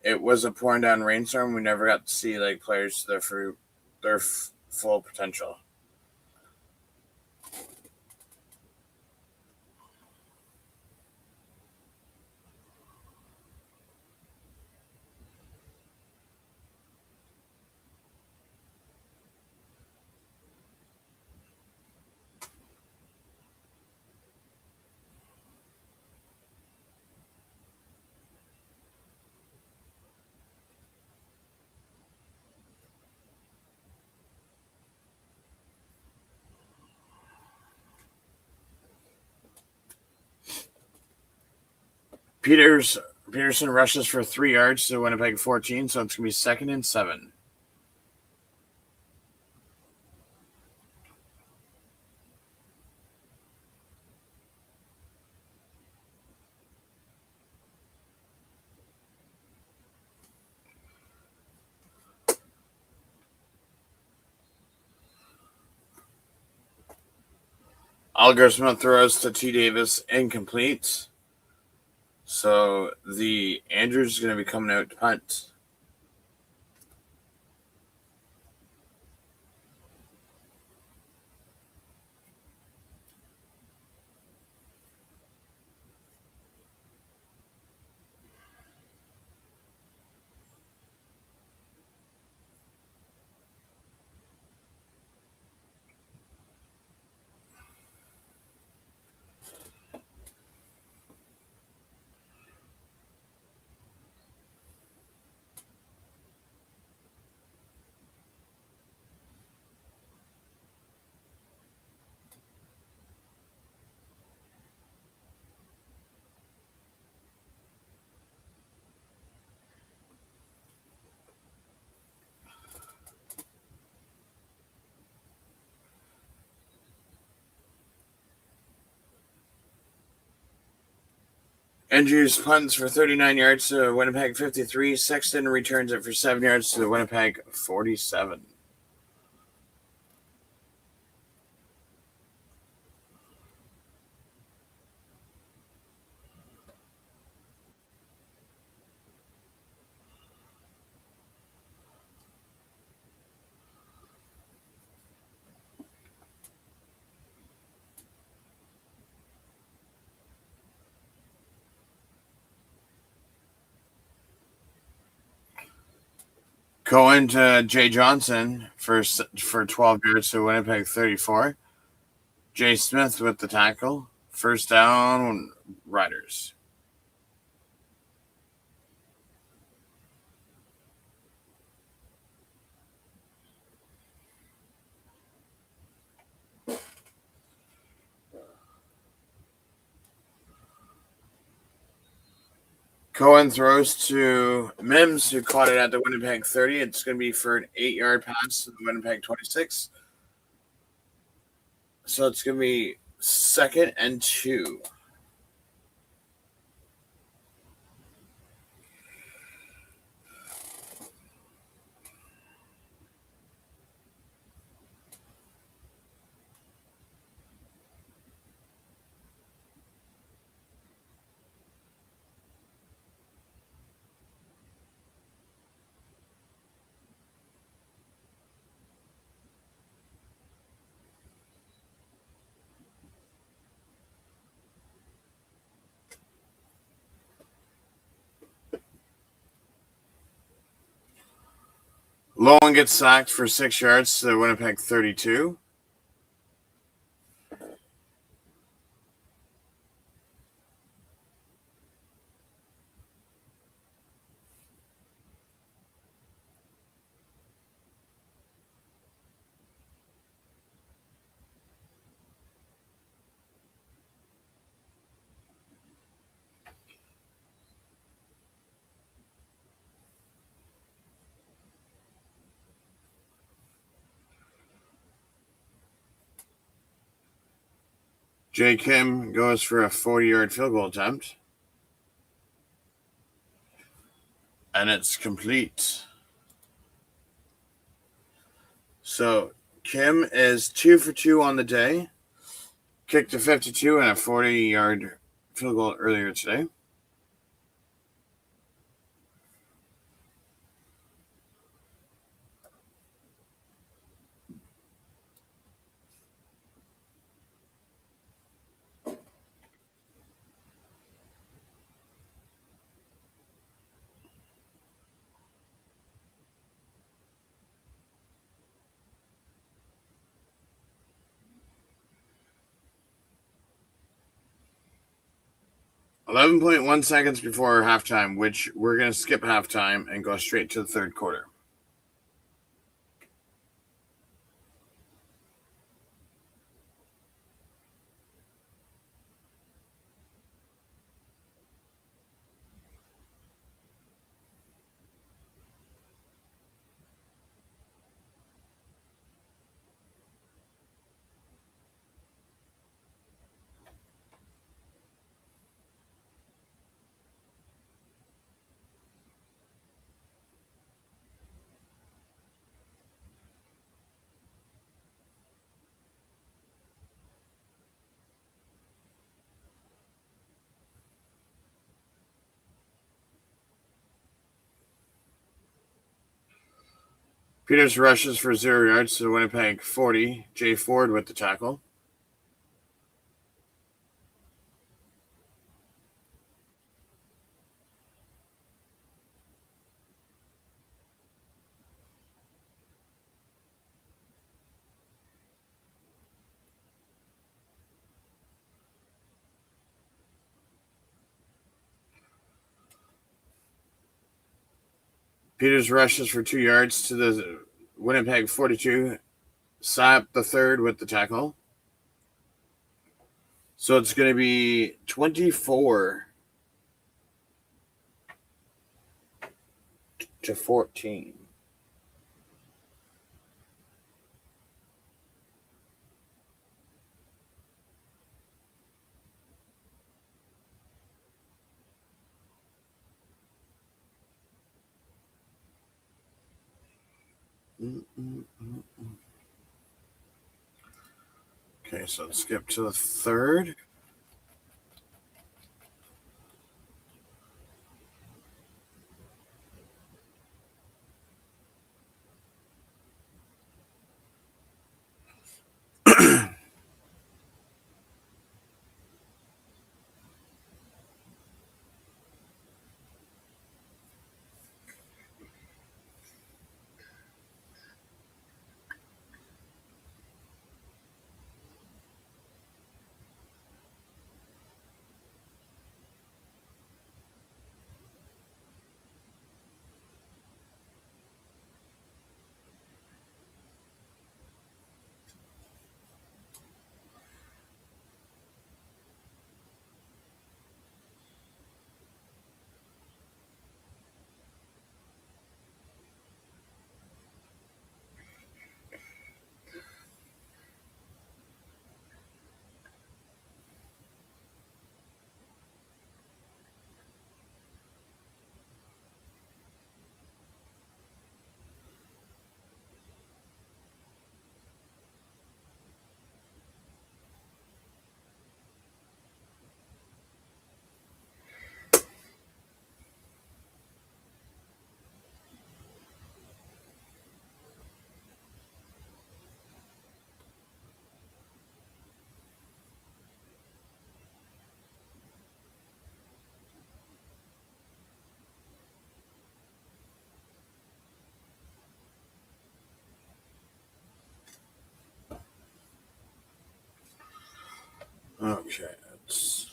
was a pouring down rainstorm, we never got to see like players to their full potential. Peterson rushes for 3 yards to Winnipeg 14, so it's going to be 2nd and 7. Algersma throws to T. Davis, incomplete. So the Andrews is going to be coming out to punt. Andrews punts for 39 yards to Winnipeg 53. Sexton returns it for 7 yards to the Winnipeg 47. Cohen to Jay Johnson for 12 yards to Winnipeg 34. Jay Smith with the tackle. First down, Riders. Cohen throws to Mims, who caught it at the Winnipeg 30. It's going to be for an 8-yard pass to the Winnipeg 26. So it's going to be 2nd and 2. Lowen gets sacked for 6 yards to the Winnipeg 32. Jay Kim goes for a 40-yard field goal attempt. And it's complete. So Kim is 2 for 2 on the day. Kicked a 52 and a 40-yard field goal earlier today. .1 seconds before halftime, which we're going to skip halftime and go straight to the third quarter. Peters rushes for 0 yards to the Winnipeg 40. Jay Ford with the tackle. Peters rushes for 2 yards to the Winnipeg 42. Sapp the third with the tackle. So it's going to be 24 to 14. Okay, so let's skip to the third. Okay, it's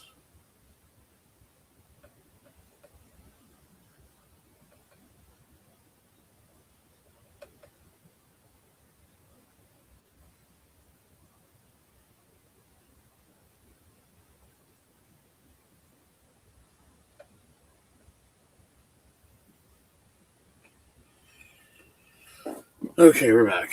okay, we're back.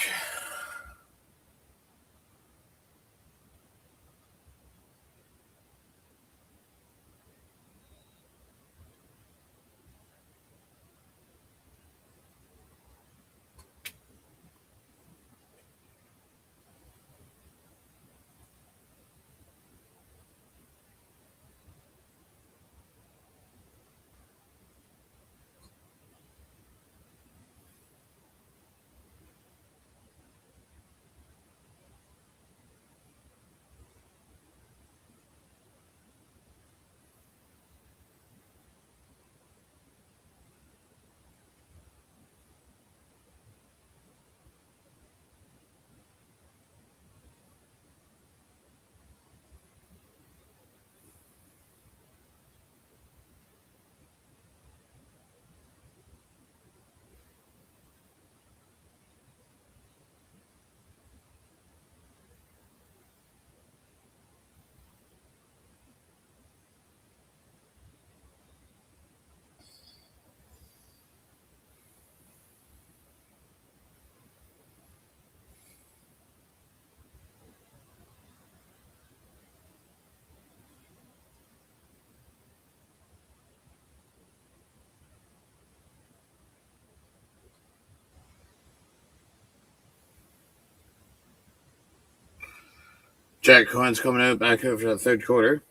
Jack Cohen's coming out back out for the third quarter.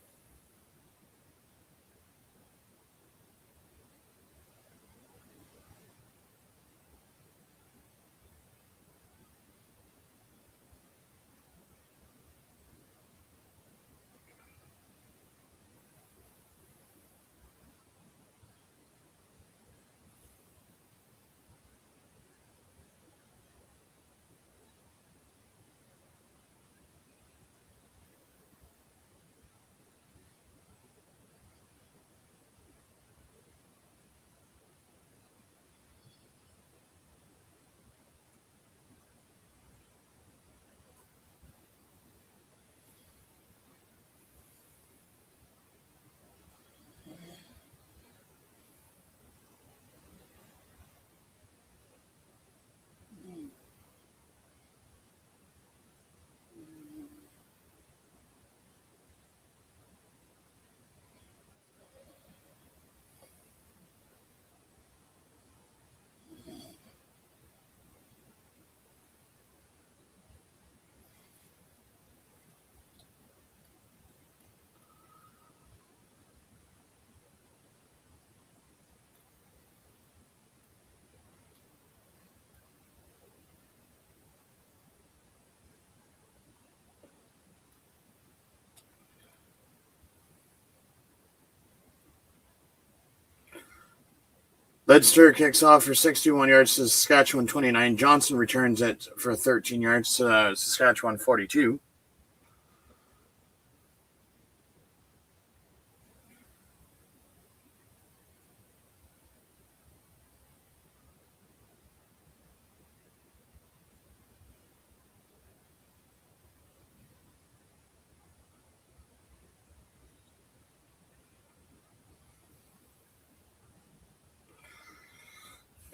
Ledster kicks off for 61 yards to Saskatchewan 29. Johnson returns it for 13 yards to Saskatchewan 42.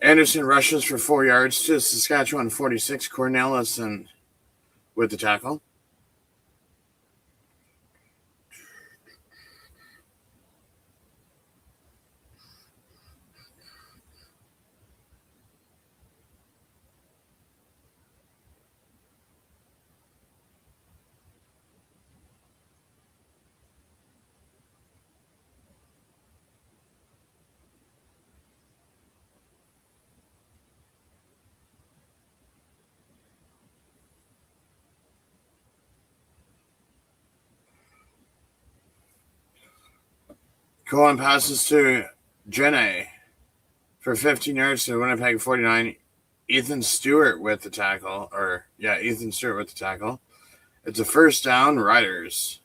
Anderson rushes for 4 yards to Saskatchewan 46. Cornelison with the tackle. Cohen passes to Jenny for 15 yards to Winnipeg 49. Ethan Stewart with the tackle. Ethan Stewart with the tackle. It's a first down, Riders.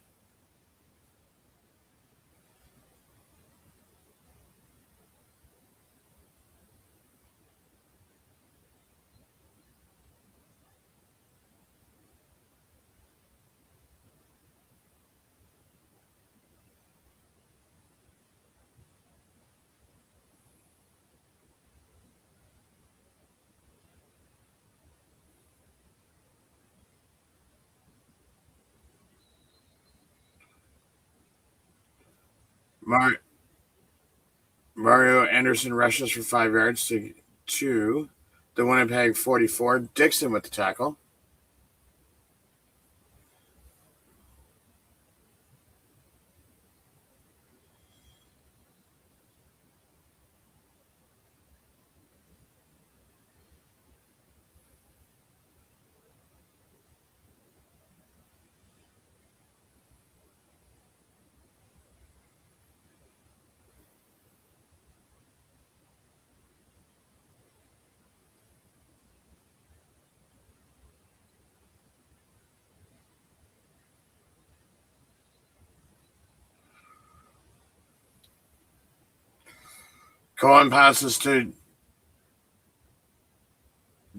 Mario Anderson rushes for 5 yards to the Winnipeg 44. Dixon with the tackle. Cohen passes to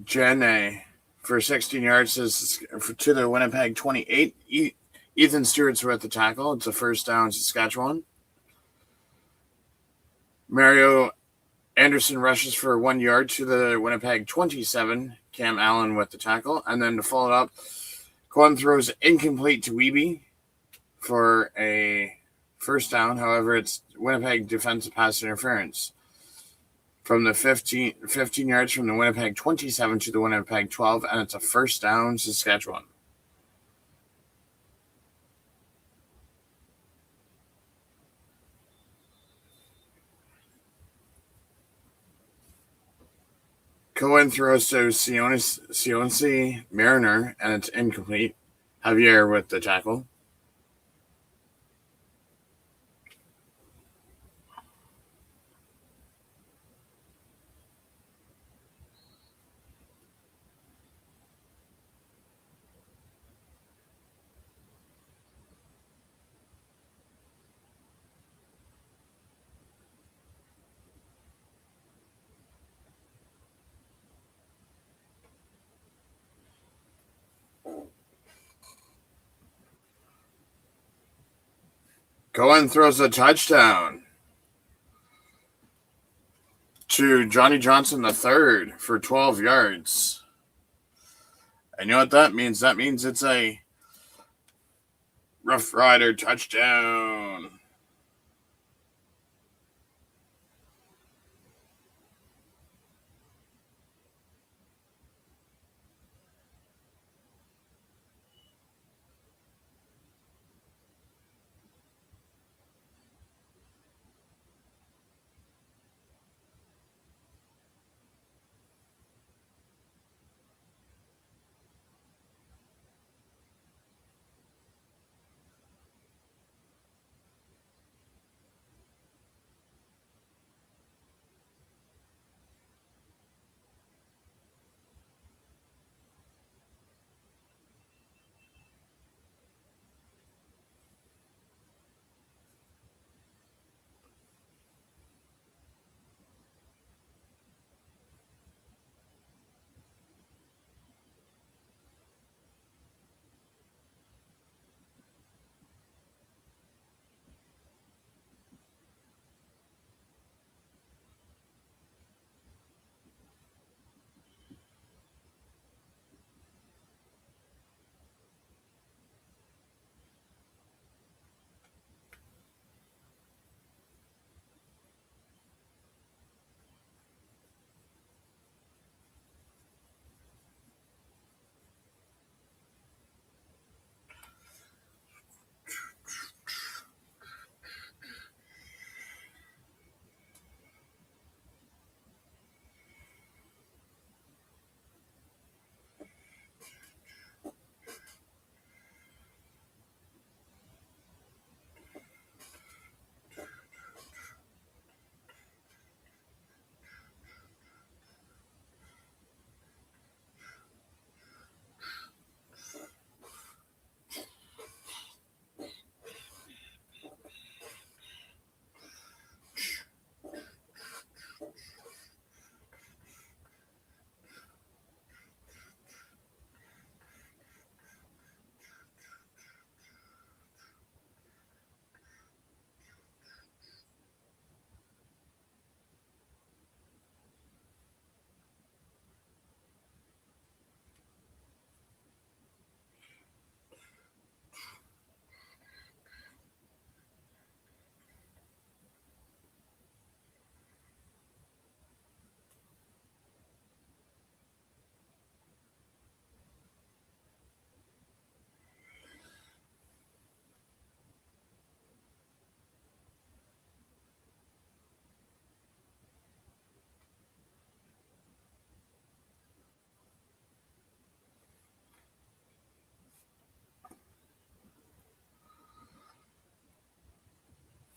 Jenny for 16 yards to the Winnipeg 28. Ethan Stewart's with the tackle. It's a first down, Saskatchewan. Mario Anderson rushes for 1 yard to the Winnipeg 27. Cam Allen with the tackle. And then to follow it up, Cohen throws incomplete to Wiebe for a first down. However, it's Winnipeg defensive pass interference. From the 15 yards from the Winnipeg 27 to the Winnipeg 12, and it's a first down, Saskatchewan. Cohen throws to Sionsi Mariner, and it's incomplete. Javier with the tackle. Cohen throws a touchdown to Johnny Johnson III for 12 yards. And you know what that means? That means it's a Rough Rider touchdown.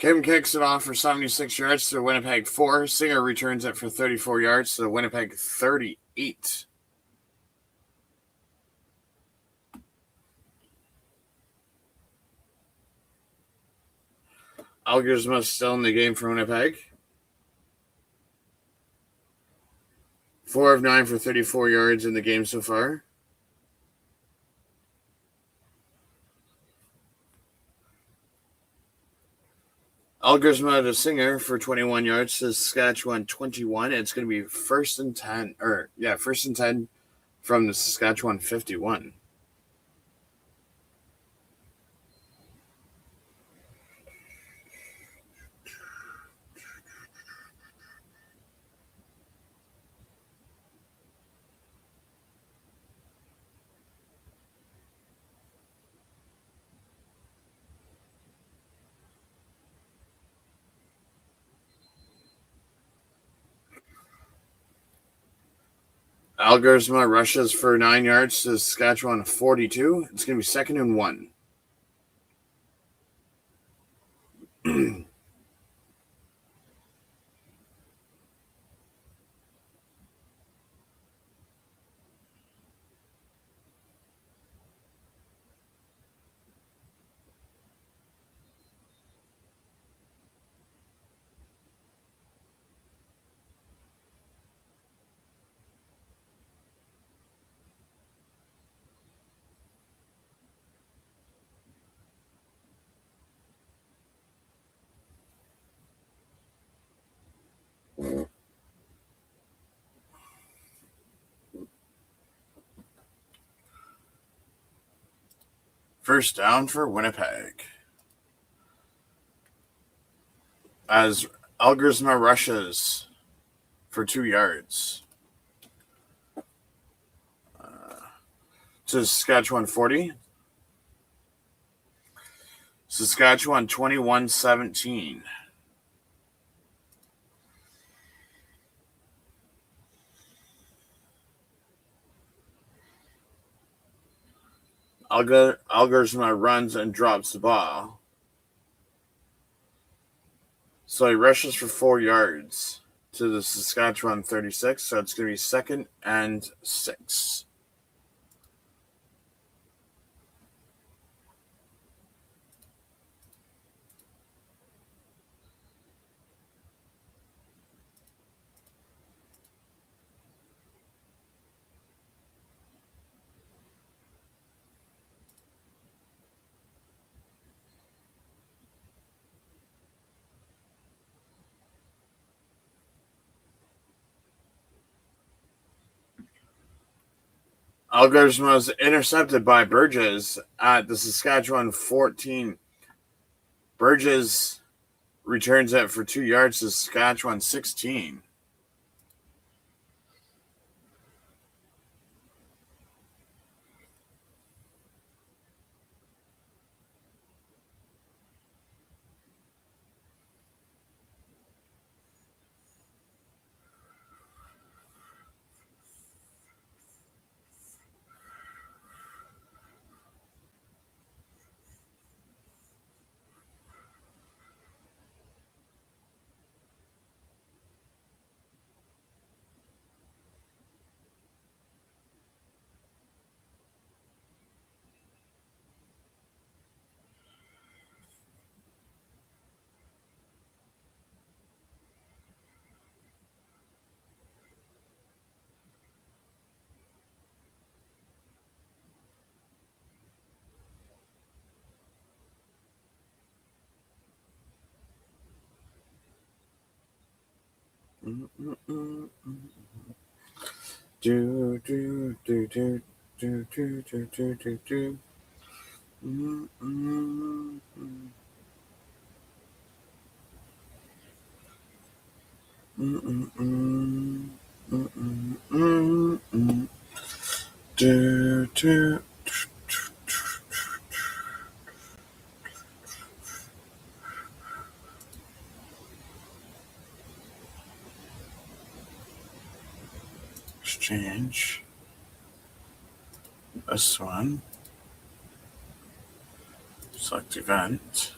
Kim kicks it off for 76 yards to the Winnipeg 4. Singer returns it for 34 yards to the Winnipeg 38. Algersma still in the game for Winnipeg. 4 of 9 for 34 yards in the game so far. Algersma to Singer for 21 yards to Saskatchewan 21. It's going to be first and 10 from the Saskatchewan 51. Algersma rushes for 9 yards to Saskatchewan 42. It's going to be 2nd and 1. First down for Winnipeg. As Algersma rushes for 2 yards to Saskatchewan 40. Saskatchewan 21-17. Algersma runs and drops the ball. So he rushes for 4 yards to the Saskatchewan 36. So it's going to be 2nd and 6. Algersma was intercepted by Burgess at the Saskatchewan 14. Burgess returns it for 2 yards to Saskatchewan 16. Do do do do do do do do do do. Do do. Exchange. This one. Select event.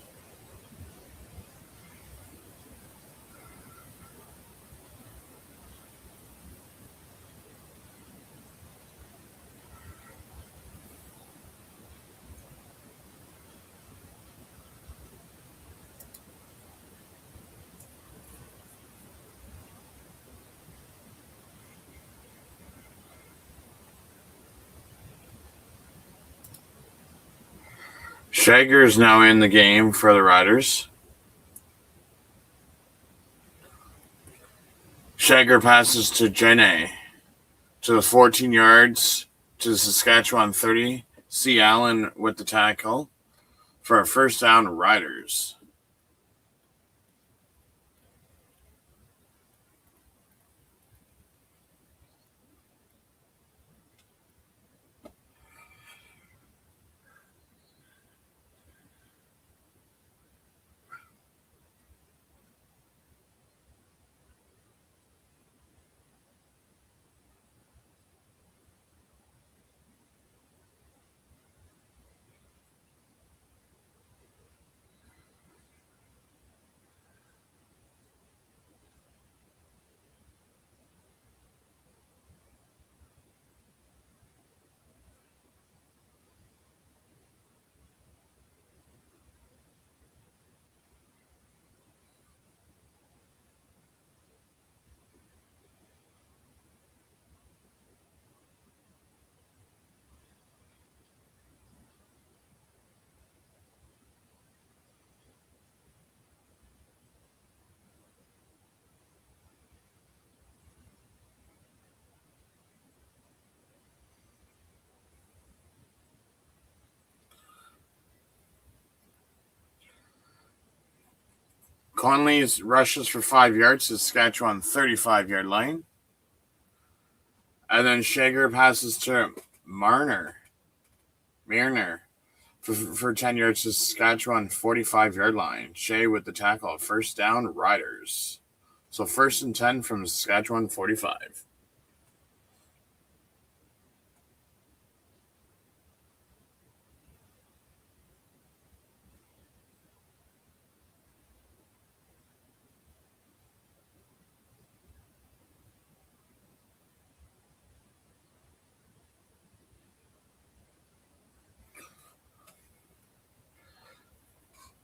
Shager is now in the game for the Riders. Shager passes to Jenny to the 14 yards to the Saskatchewan 30. C. Allen with the tackle for a first down, Riders. Conley rushes for 5 yards to Saskatchewan 35-yard line. And then Shager passes to Marner for 10 yards to Saskatchewan 45-yard line. Shea with the tackle. First down, Riders. So 1st and 10 from Saskatchewan 45.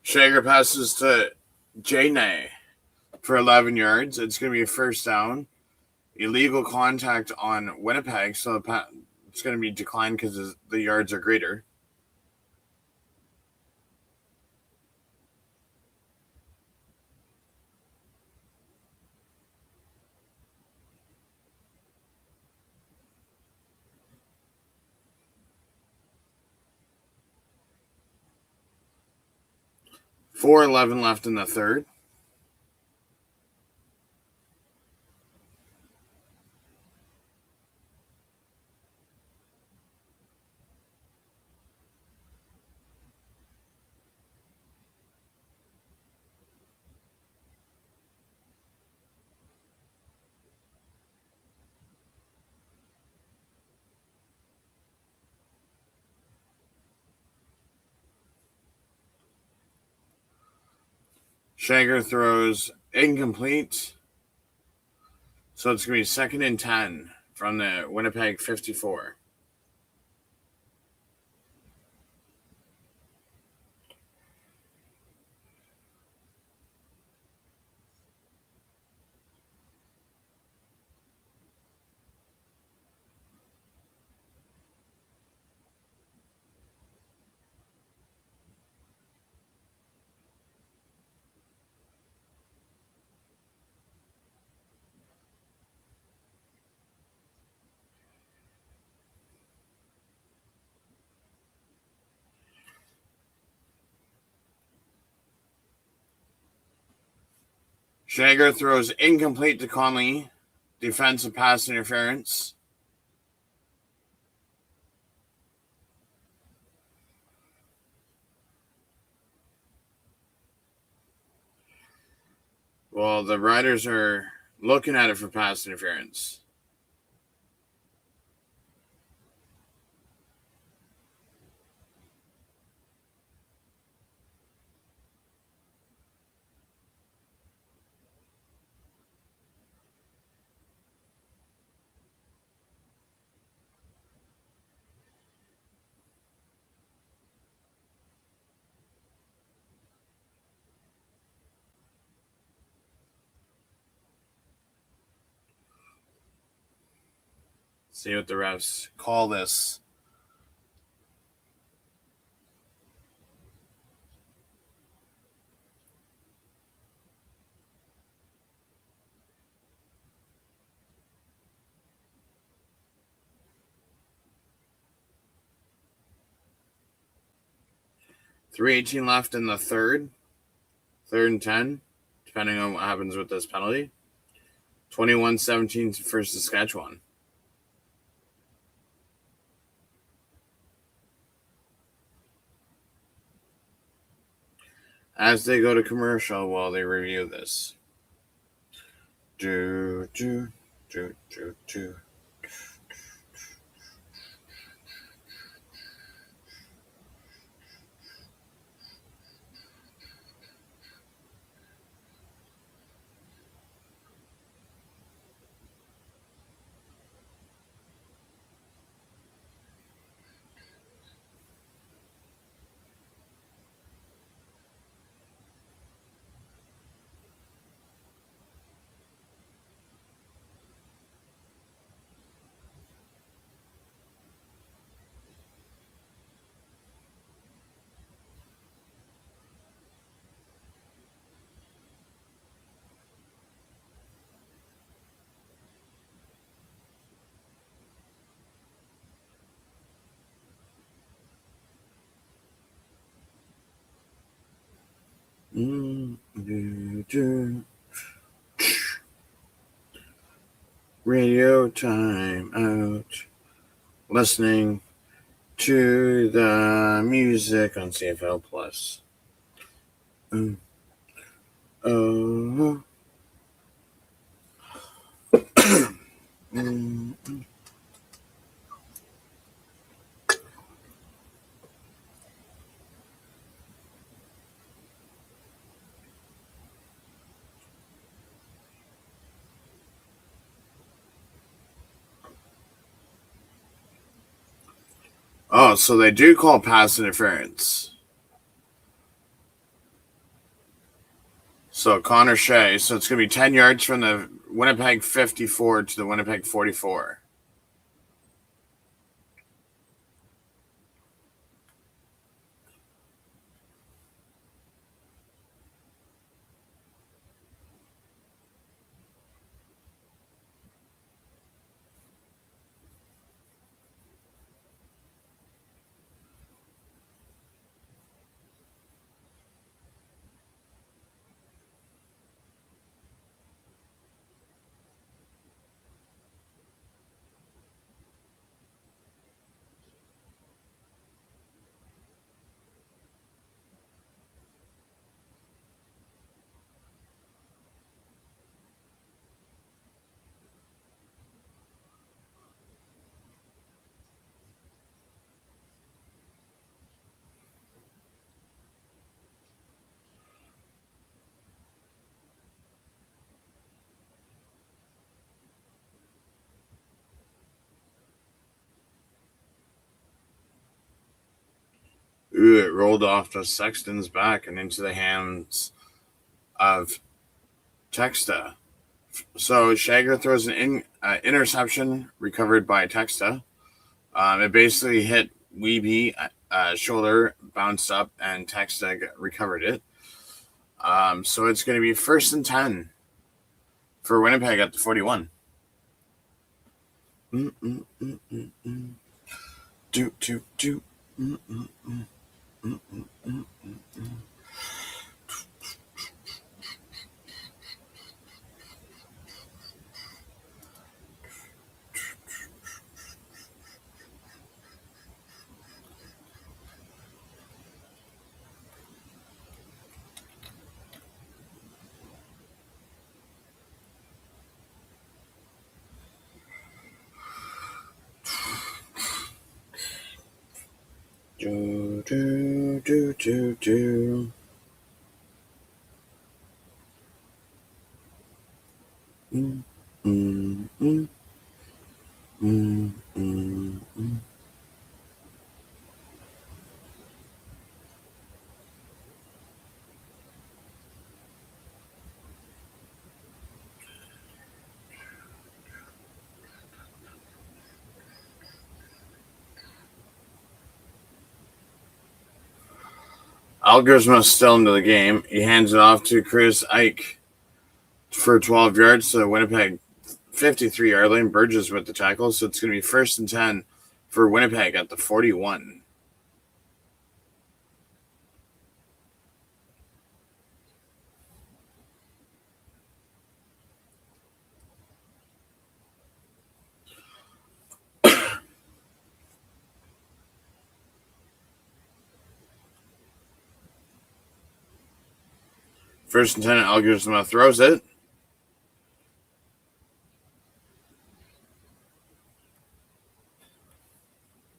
Shager passes to Jane for 11 yards. It's going to be a first down. Illegal contact on Winnipeg, so it's going to be declined because the yards are greater. .4:11 left in the third. Shager throws incomplete. So it's going to be 2nd and 10 from the Winnipeg 54. Shager throws incomplete to Conley. Defensive pass interference. Well, the Riders are looking at it for pass interference. See what the refs call this. .318 left in the third. 3rd and 10, depending on what happens with this penalty. 21-17 for Saskatchewan. As they go to commercial while they review this. Do, do, do, do, do. Do, Radio time out. Listening to the music on CFL Plus. Oh. Oh, so they do call pass interference. So Connor Shea, so it's going to be 10 yards from the Winnipeg 54 to the Winnipeg 44. Ooh, it rolled off the Sexton's back and into the hands of Texta. So Shager throws an interception recovered by Texta. It basically hit Weeby shoulder, bounced up, and Texta recovered it. So it's going to be 1st and 10 for Winnipeg at the 41. Do, do, do. Do, do, do, do, do. Mm, mm, mm. Mm, mm, mm. Algersma's still into the game. He hands it off to Chris Ike for 12 yards to the Winnipeg 53-yard line. Burgess with the tackle, so it's going to be 1st and 10 for Winnipeg at the 41. First and 10, Algersma throws it.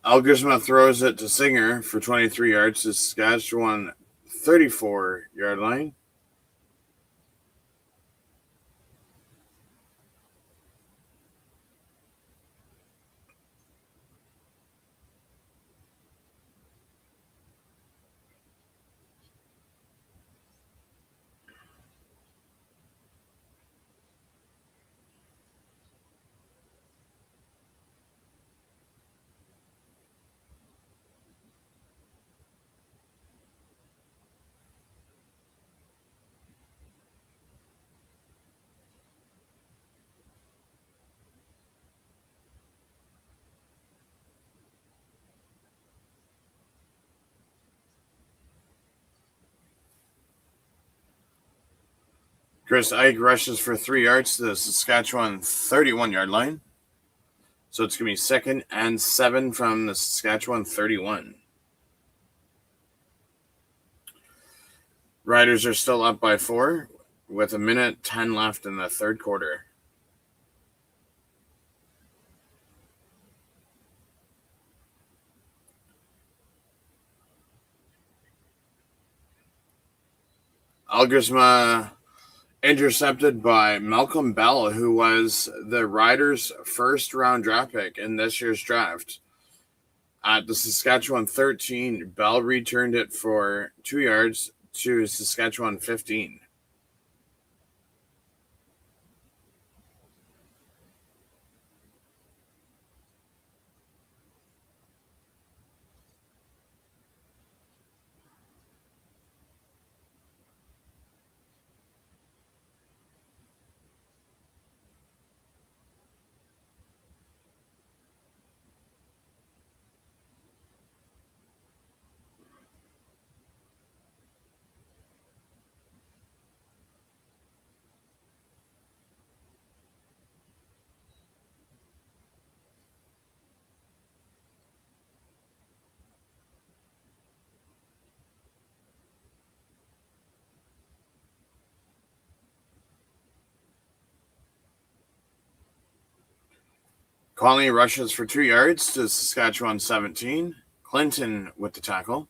Algersma throws it to Singer for 23 yards to Saskatchewan 34-yard line. Chris Ike rushes for 3 yards to the Saskatchewan 31-yard line. So it's going to be 2nd and 7 from the Saskatchewan 31. Riders are still up by 4 with 1:10 left in the third quarter. Algersma intercepted by Malcolm Bell, who was the Riders' first-round draft pick in this year's draft. At the Saskatchewan 13, Bell returned it for 2 yards to Saskatchewan 15. Conley rushes for 2 yards to Saskatchewan 17. Clinton with the tackle.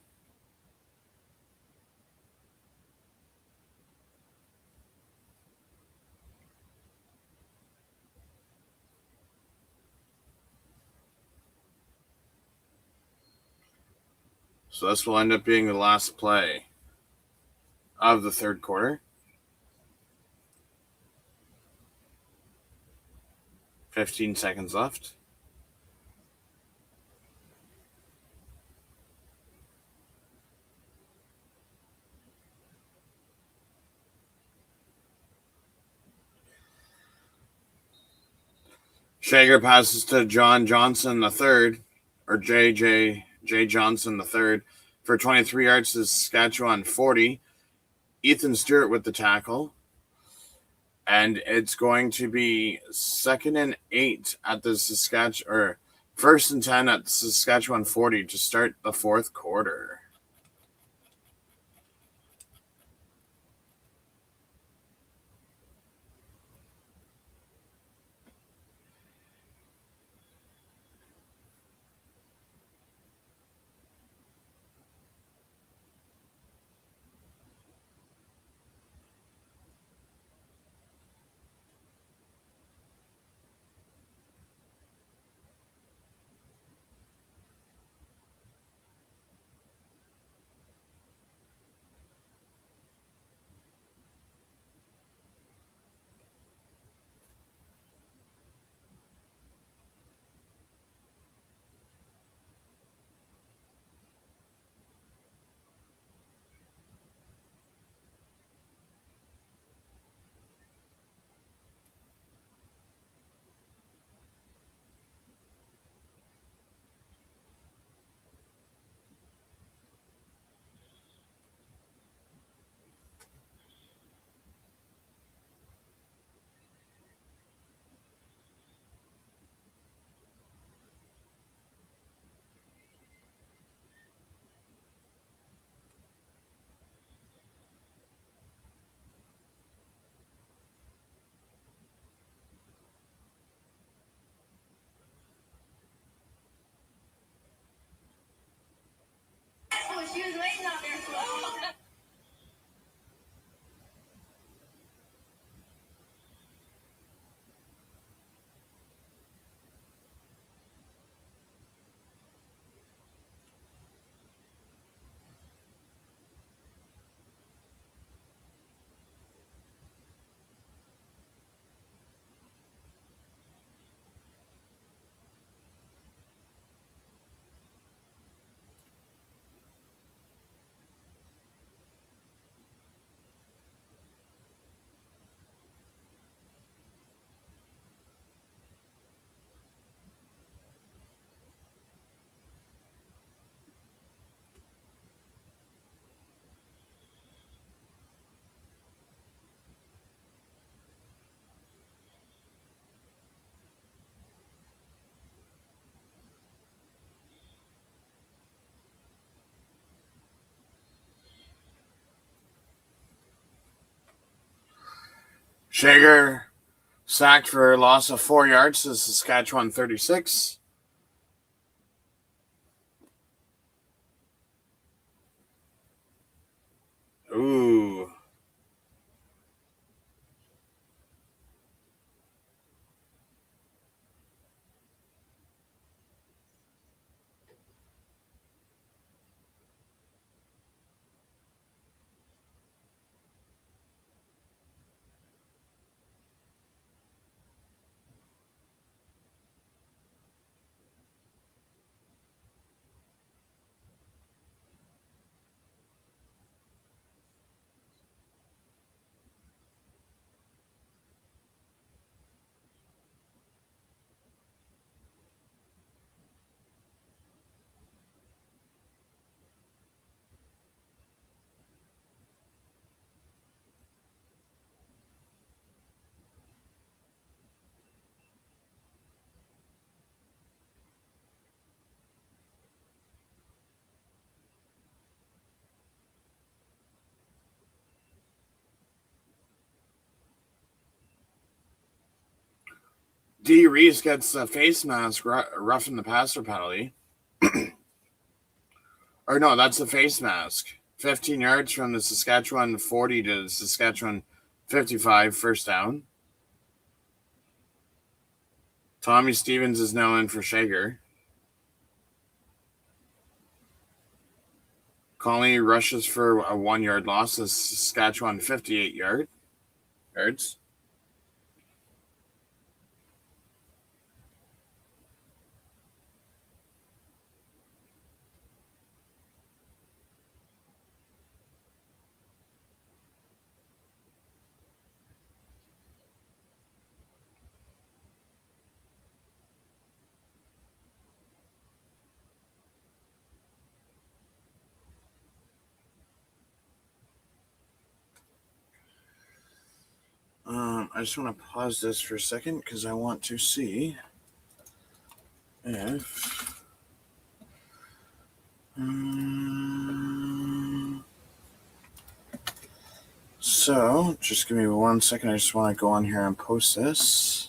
So this will end up being the last play of the third quarter. 15 seconds left. Shager passes to John Johnson III, or J. Johnson III, for 23 yards to Saskatchewan 40. Ethan Stewart with the tackle. And it's going to be 2nd and 8 at the Saskatchewan, or 1st and 10 at the Saskatchewan 40 to start the fourth quarter. Shager sacked for a loss of 4 yards to Saskatchewan 36. Ooh. D. Reese gets a face mask roughing the passer penalty. Or no, that's the face mask. 15 yards from the Saskatchewan 40 to the Saskatchewan 55, first down. Tommy Stevens is now in for Shager. Conley rushes for a 1 yard loss to Saskatchewan 58 yards. I just want to pause this for a second because I want to see if so just give me 1 second. I just want to go on here and post this.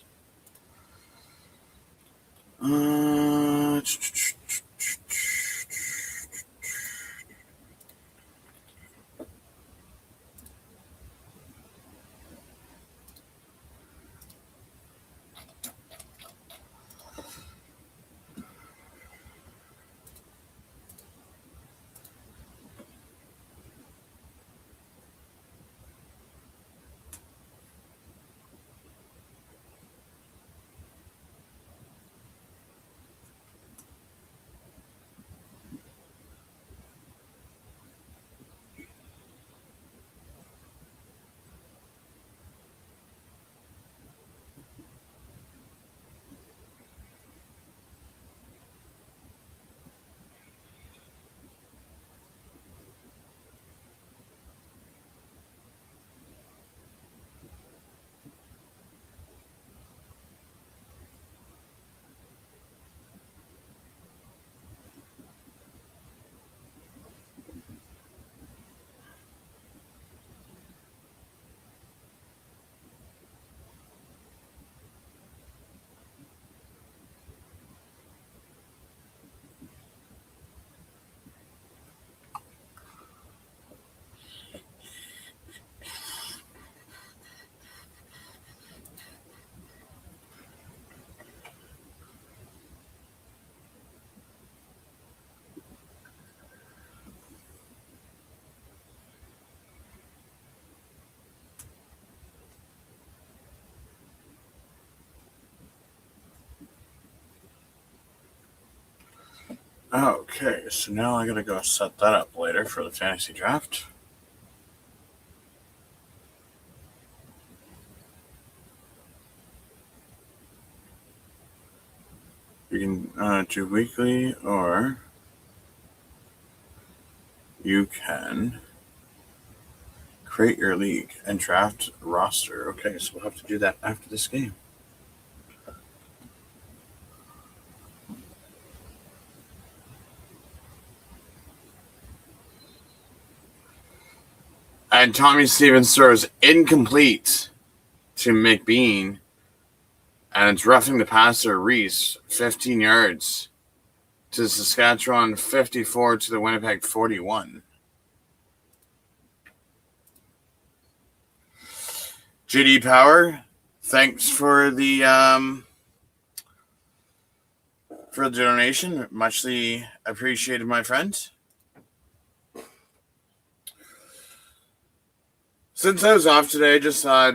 Okay, so now I gotta go set that up later for the fantasy draft. You can do weekly, or you can create your league and draft roster. Okay, so we'll have to do that after this game. And Tommy Stevens throws incomplete to McBean, and it's roughing the passer, Reese, 15 yards to Saskatchewan, 54 to the Winnipeg 41. GD Power, thanks for the donation. Muchly appreciated, my friend. Since I was off today, I just thought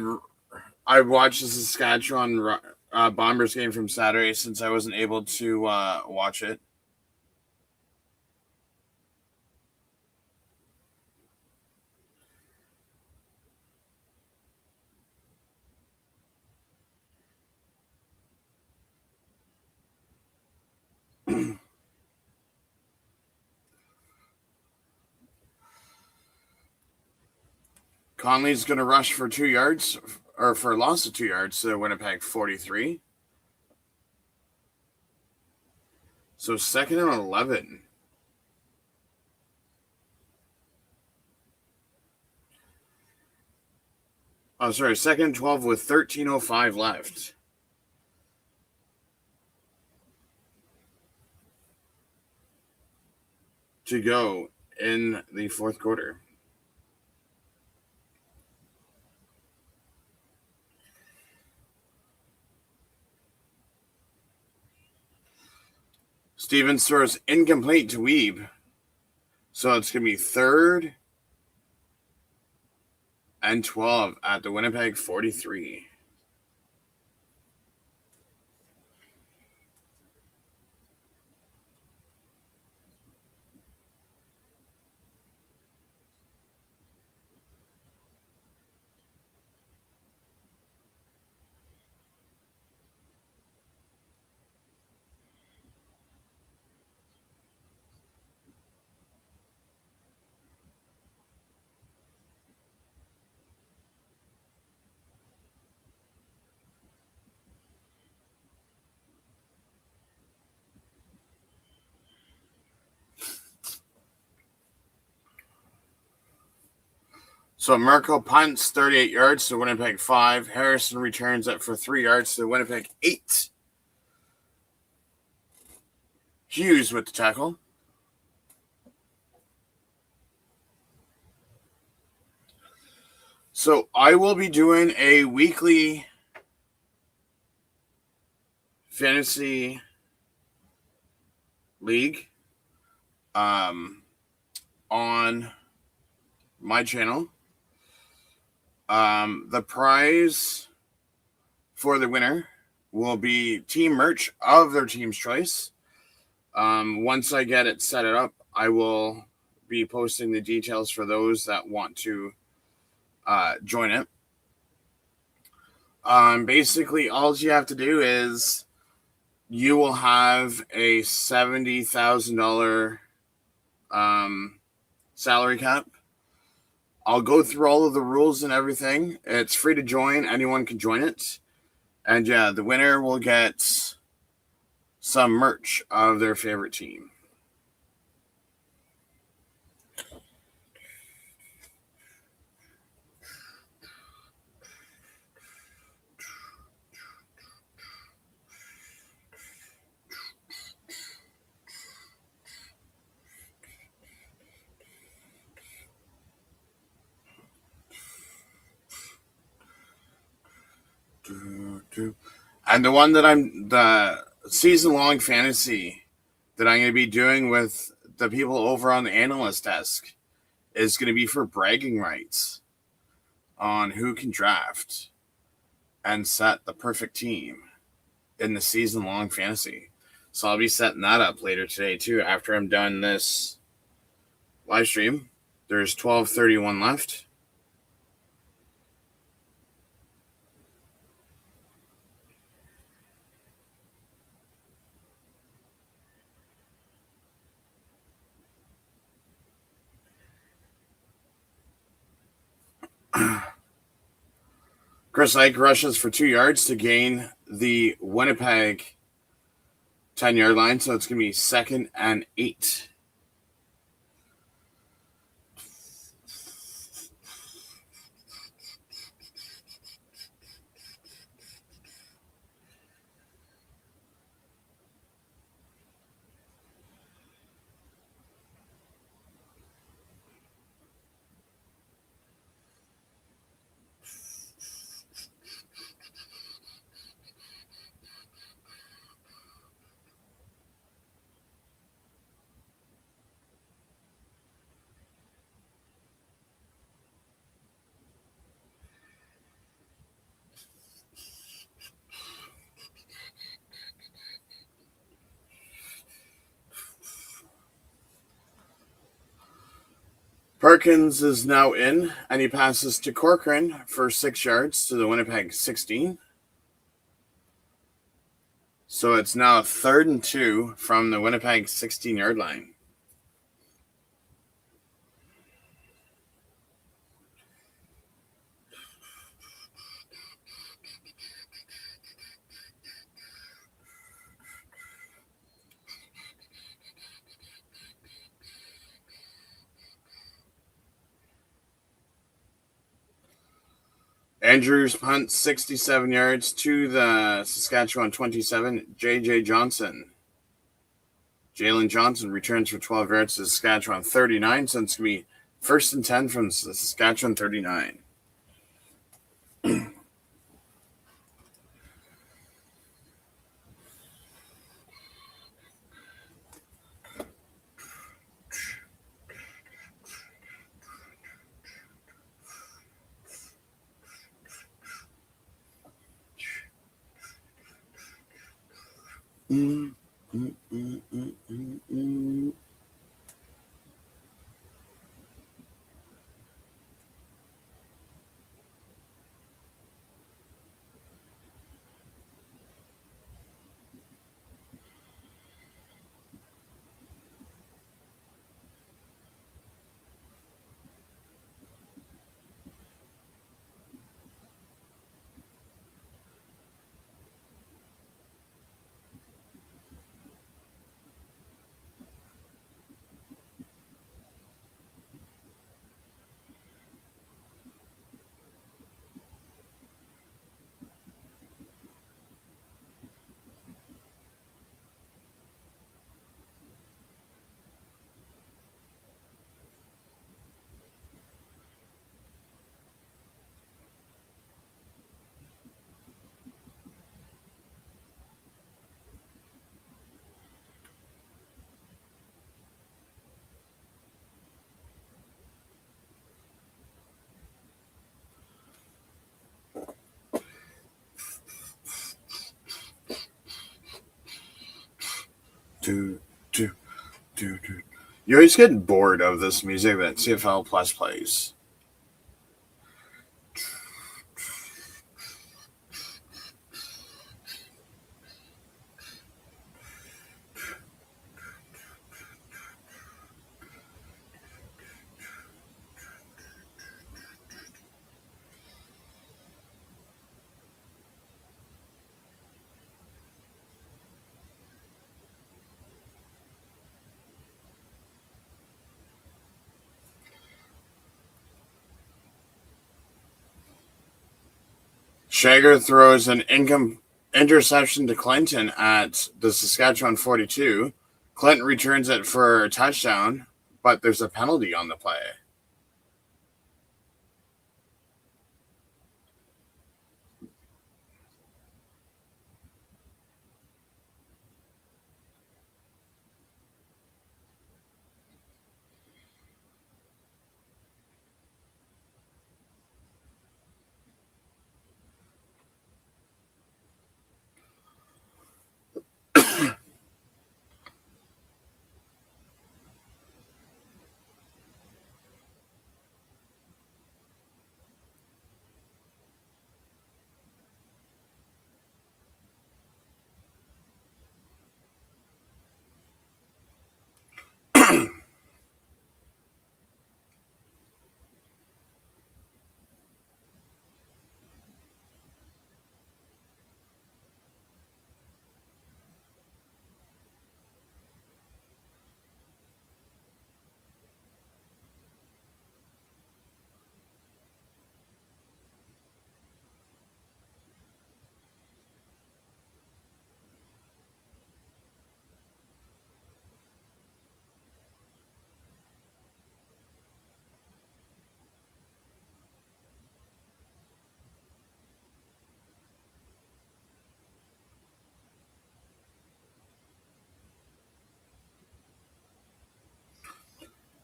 I'd watch the Saskatchewan Bombers game from Saturday since I wasn't able to watch it. Conley's going to rush for 2 yards, or for a loss of 2 yards to Winnipeg 43. So 2nd and 11. Oh, sorry, 2nd and 12 with 13:05 left. To go in the fourth quarter. Stevens throws incomplete to Weeb. So it's going to be 3rd and 12 at the Winnipeg 43. So Merkel punts 38 yards to Winnipeg 5. Harrison returns it for 3 yards to Winnipeg 8. Hughes with the tackle. So I will be doing a weekly fantasy league on my channel. The prize for the winner will be team merch of their team's choice. Once I get it set up, I will be posting the details for those that want to join it. Basically, all you have to do is you will have a $70,000 salary cap. I'll go through all of the rules and everything. It's free to join. Anyone can join it. And yeah, the winner will get some merch of their favorite team. And the season-long fantasy that I'm going to be doing with the people over on the analyst desk is going to be for bragging rights on who can draft and set the perfect team in the season-long fantasy. So I'll be setting that up later today too after I'm done this live stream. There's 12:31 left. Chris Ike rushes for 2 yards to gain the Winnipeg 10-yard line, so it's going to be 2nd and 8. Harkins is now in, and he passes to Corcoran for 6 yards to the Winnipeg 16. So it's now 3rd and 2 from the Winnipeg 16-yard line. Andrews punts 67 yards to the Saskatchewan 27. J.J. Johnson. Jalen Johnson returns for 12 yards to Saskatchewan 39. So it's going to be 1st and 10 from Saskatchewan 39. You always get bored of this music that CFL Plus plays. Shager throws an interception to Clinton at the Saskatchewan 42. Clinton returns it for a touchdown, but there's a penalty on the play.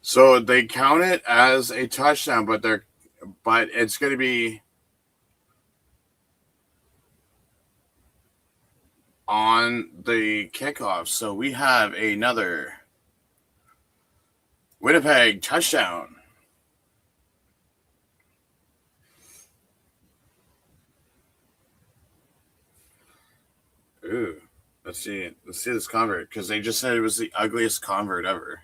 So they count it as a touchdown, but it's going to be on the kickoff. So we have another Winnipeg touchdown. Let's see this convert, because they just said it was the ugliest convert ever.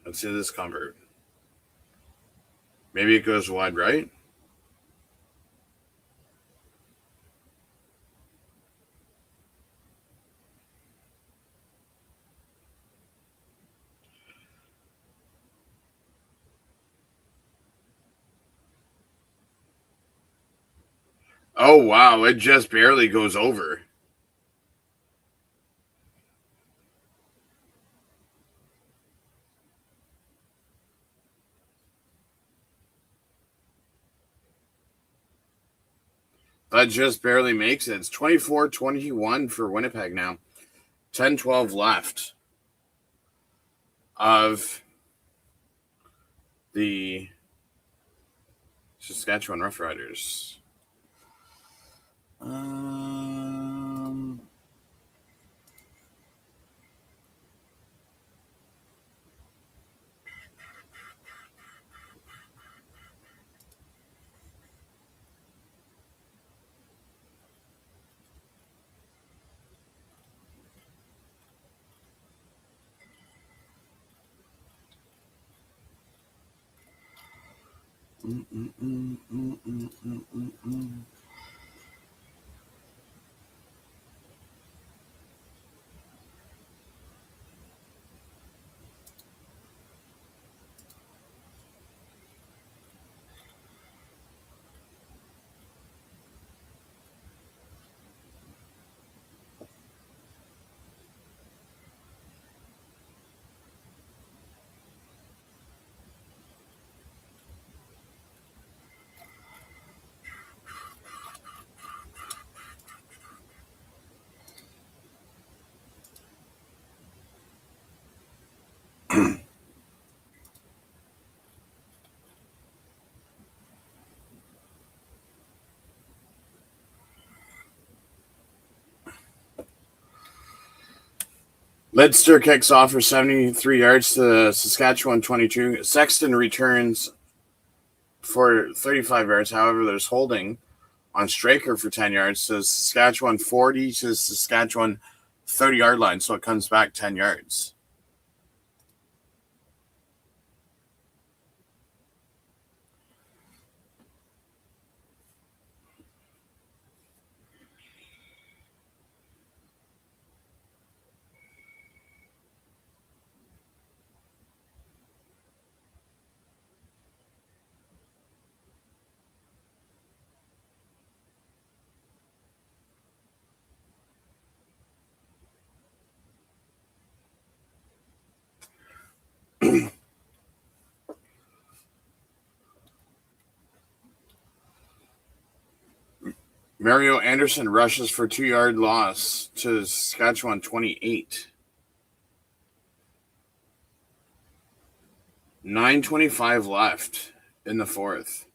Let's see this convert. Maybe it goes wide right. Oh, wow. It just barely goes over. That just barely makes it. It's 24-21 for Winnipeg now. 10-12 left of the Saskatchewan Roughriders. Lidster kicks off for 73 yards to Saskatchewan 22. Sexton returns for 35 yards. However, there's holding on Straker for 10 yards to Saskatchewan 40 to Saskatchewan 30-yard line. So it comes back 10 yards. Mario Anderson rushes for 2-yard loss to Saskatchewan 28. 9:25 left in the fourth.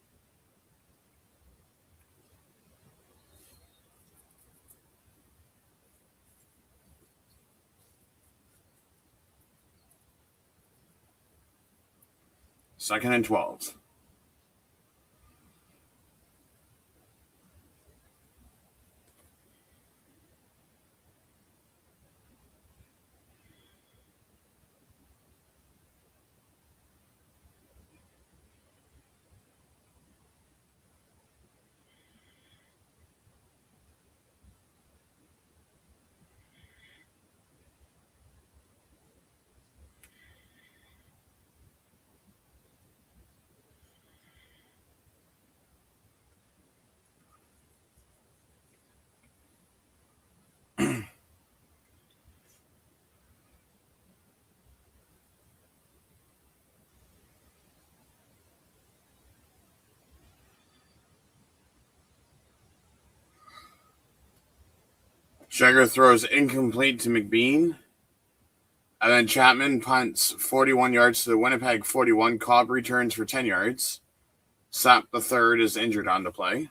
Second and 12. Jagger throws incomplete to McBean. And then Chapman punts 41 yards to the Winnipeg 41. Cobb returns for 10 yards. Sapp the third is injured on the play.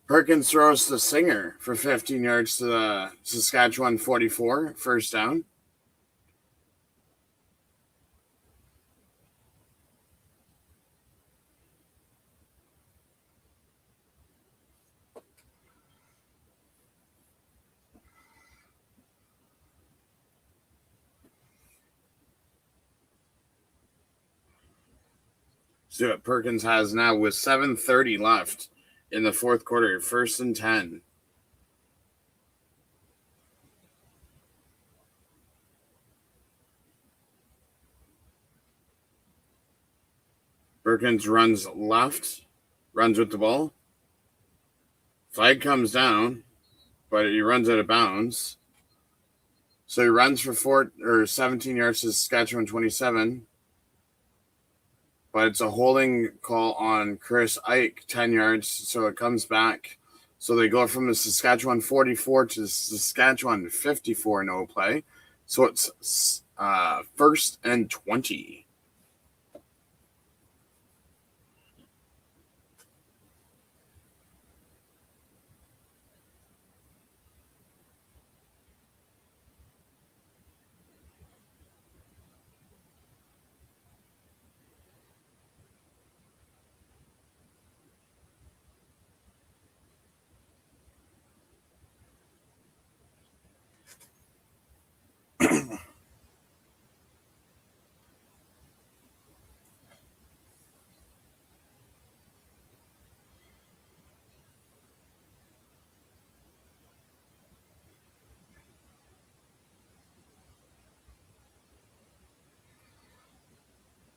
Perkins throws to Singer for 15 yards to the Saskatchewan 44, first down. See what Perkins has now with 7:30 left in the fourth quarter, 1st and 10. Perkins runs left, runs with the ball. Flag comes down, but he runs out of bounds. So he runs for 17 yards to Saskatchewan 27. But it's a holding call on Chris Ike, 10 yards, so it comes back. So they go from the Saskatchewan 44 to the Saskatchewan 54, no play. So it's 1st and 20.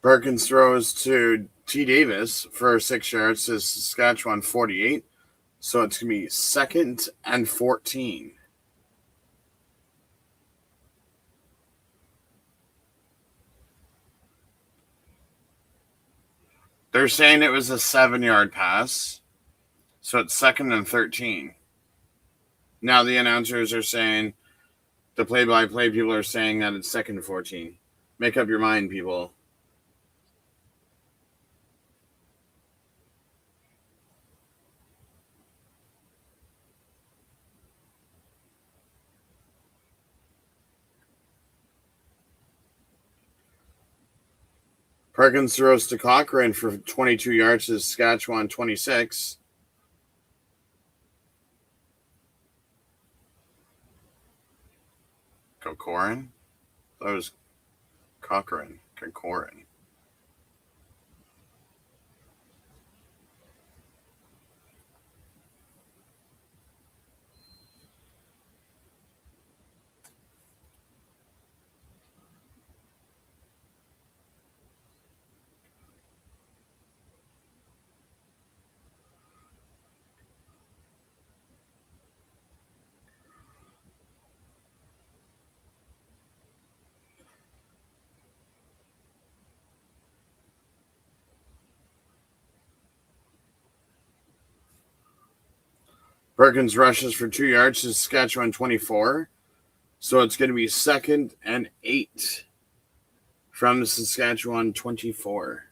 Perkins throws to T. Davis for 6 yards to Saskatchewan 48. So it's going to be 2nd and 14. They're saying it was a 7-yard pass. So it's 2nd and 13. Now the announcers are saying, the play-by-play people are saying that it's 2nd and 14. Make up your mind, people. Perkins throws to Cochrane for 22 yards to Saskatchewan 26. Kokorin? That was Cochrane. Kokorin. Perkins rushes for 2 yards to Saskatchewan 24. So it's going to be 2nd and 8 from the Saskatchewan 24.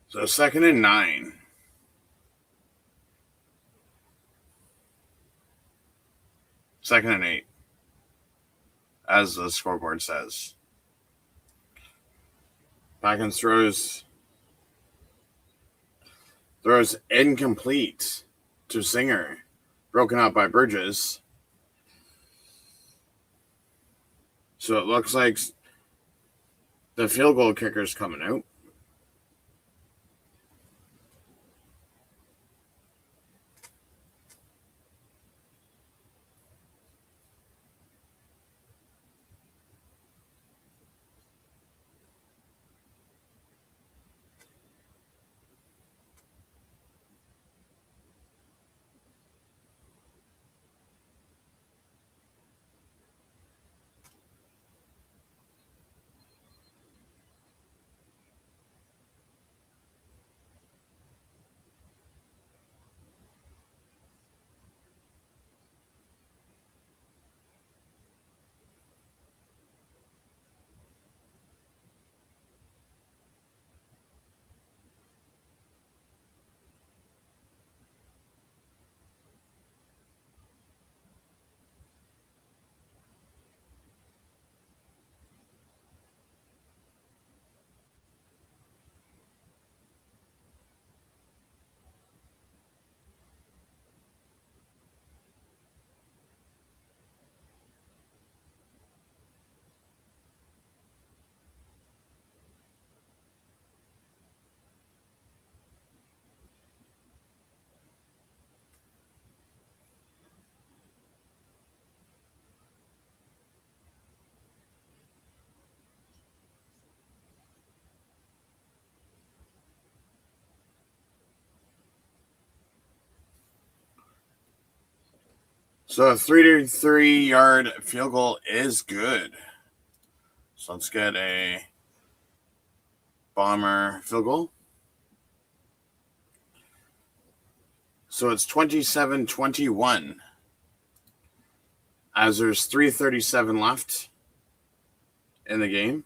So 2nd and 9. Second and 8, as the scoreboard says. Perkins throws incomplete to Singer, broken up by Bridges. So it looks like the field goal kicker's coming out. So a 33-yard field goal is good. So let's get a Bomber field goal. So it's 27-21. As there's 3:37 left in the game.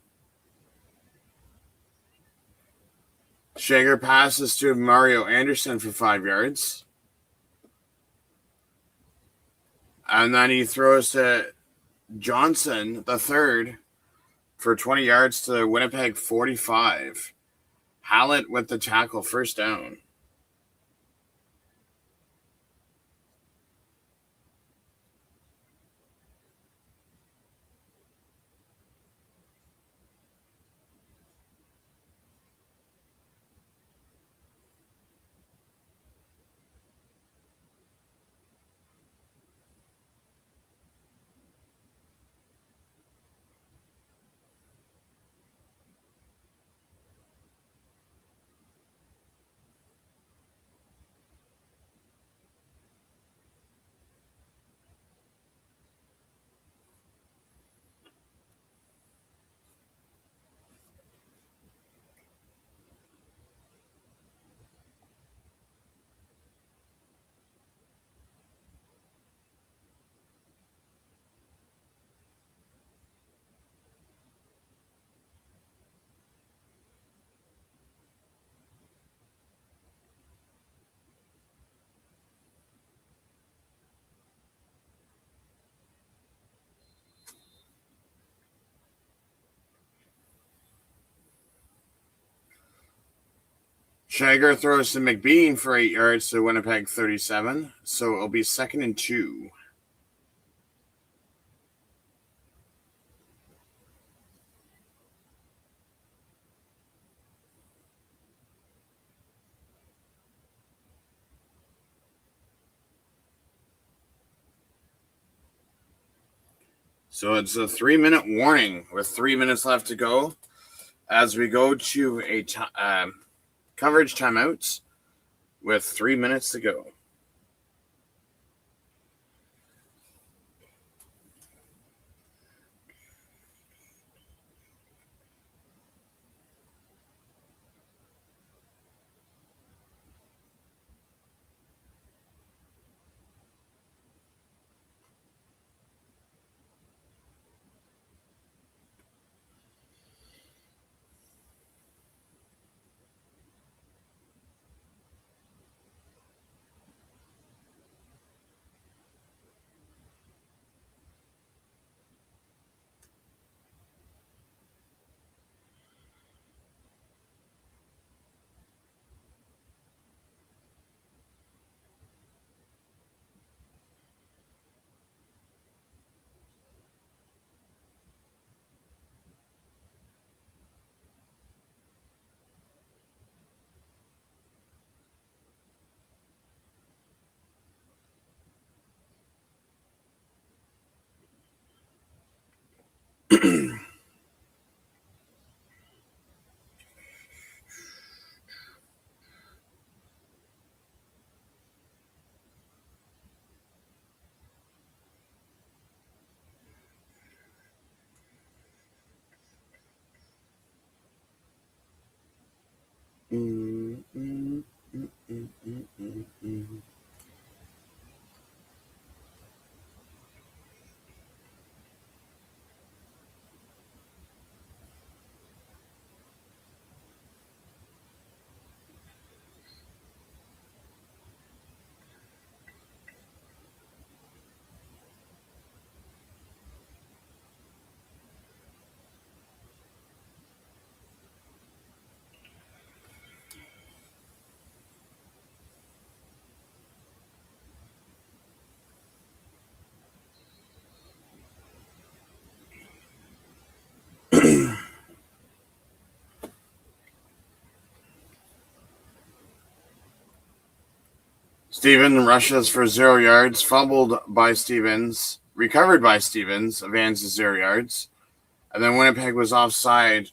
Shager passes to Mario Anderson for 5 yards. And then he throws to Johnson, the third, for 20 yards to the Winnipeg 45. Hallett with the tackle, first down. Shager throws to McBean for 8 yards to Winnipeg 37. So it'll be 2nd and 2. So it's a 3-minute warning with 3 minutes left to go as we go to a coverage timeouts with 3 minutes to go. Steven rushes for 0 yards, fumbled by Stevens, recovered by Stevens, advances 0 yards. And then Winnipeg was offside.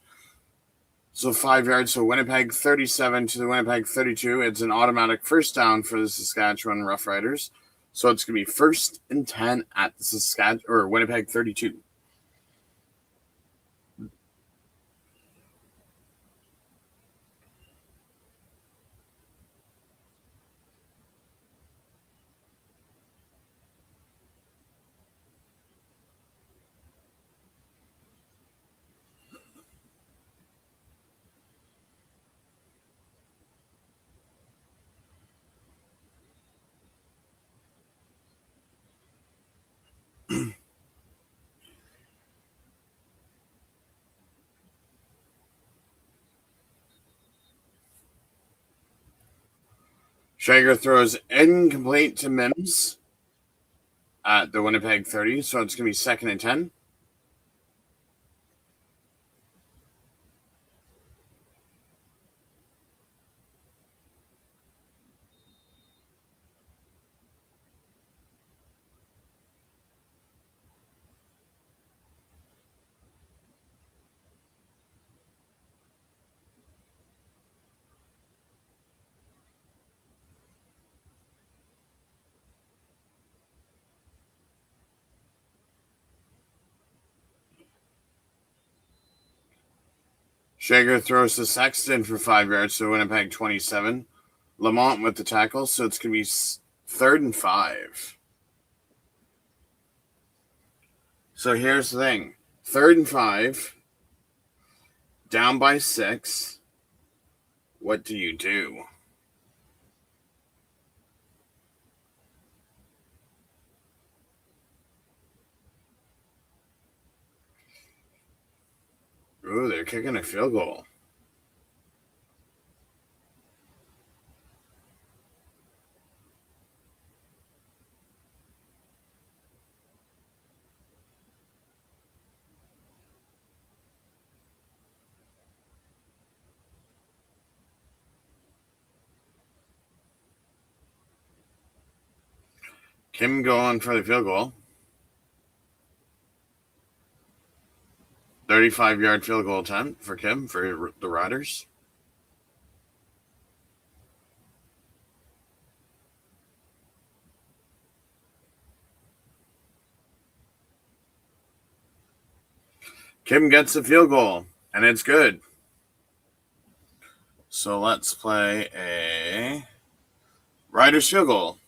So 5 yards. So Winnipeg 37 to the Winnipeg 32. It's an automatic first down for the Saskatchewan Roughriders. So it's going to be 1st and 10 at the Saskatchewan or Winnipeg 32. Shager throws incomplete to Mims at the Winnipeg 30, so it's going to be 2nd and 10. Shager throws to Sexton for 5 yards to Winnipeg 27. Lamont with the tackle, so it's going to be 3rd and 5. So here's the thing. 3rd and 5, down by 6. What do you do? Ooh, they're kicking a field goal. Kim going for the field goal. 35-yard field goal attempt for Kim for the Riders. Kim gets the field goal, and it's good. So let's play a Riders field goal.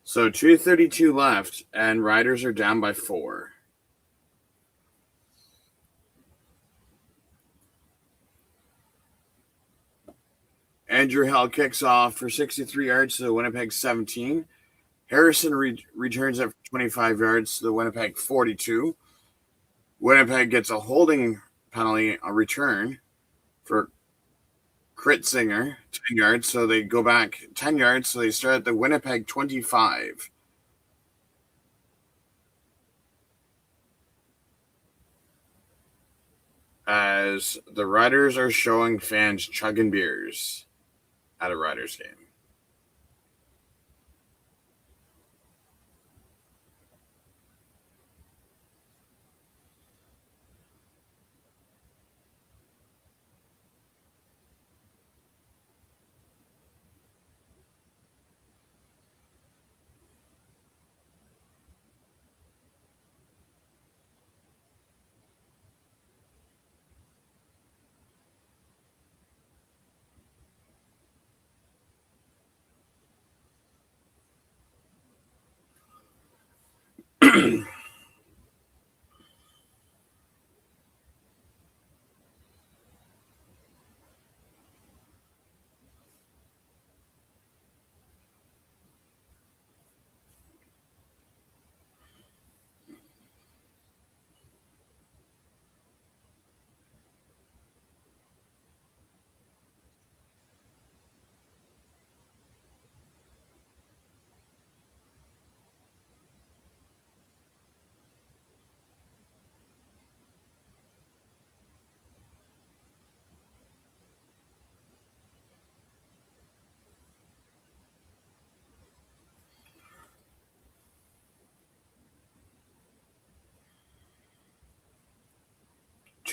So 2:32 left, and Riders are down by 4. Andrew Hell kicks off for 63 yards to the Winnipeg 17. Harrison returns it for 25 yards to the Winnipeg 42. Winnipeg gets a holding penalty, a return for Kritzinger, 10 yards. So they go back 10 yards. So they start at the Winnipeg 25. As the Riders are showing fans chugging beers at a Riders game.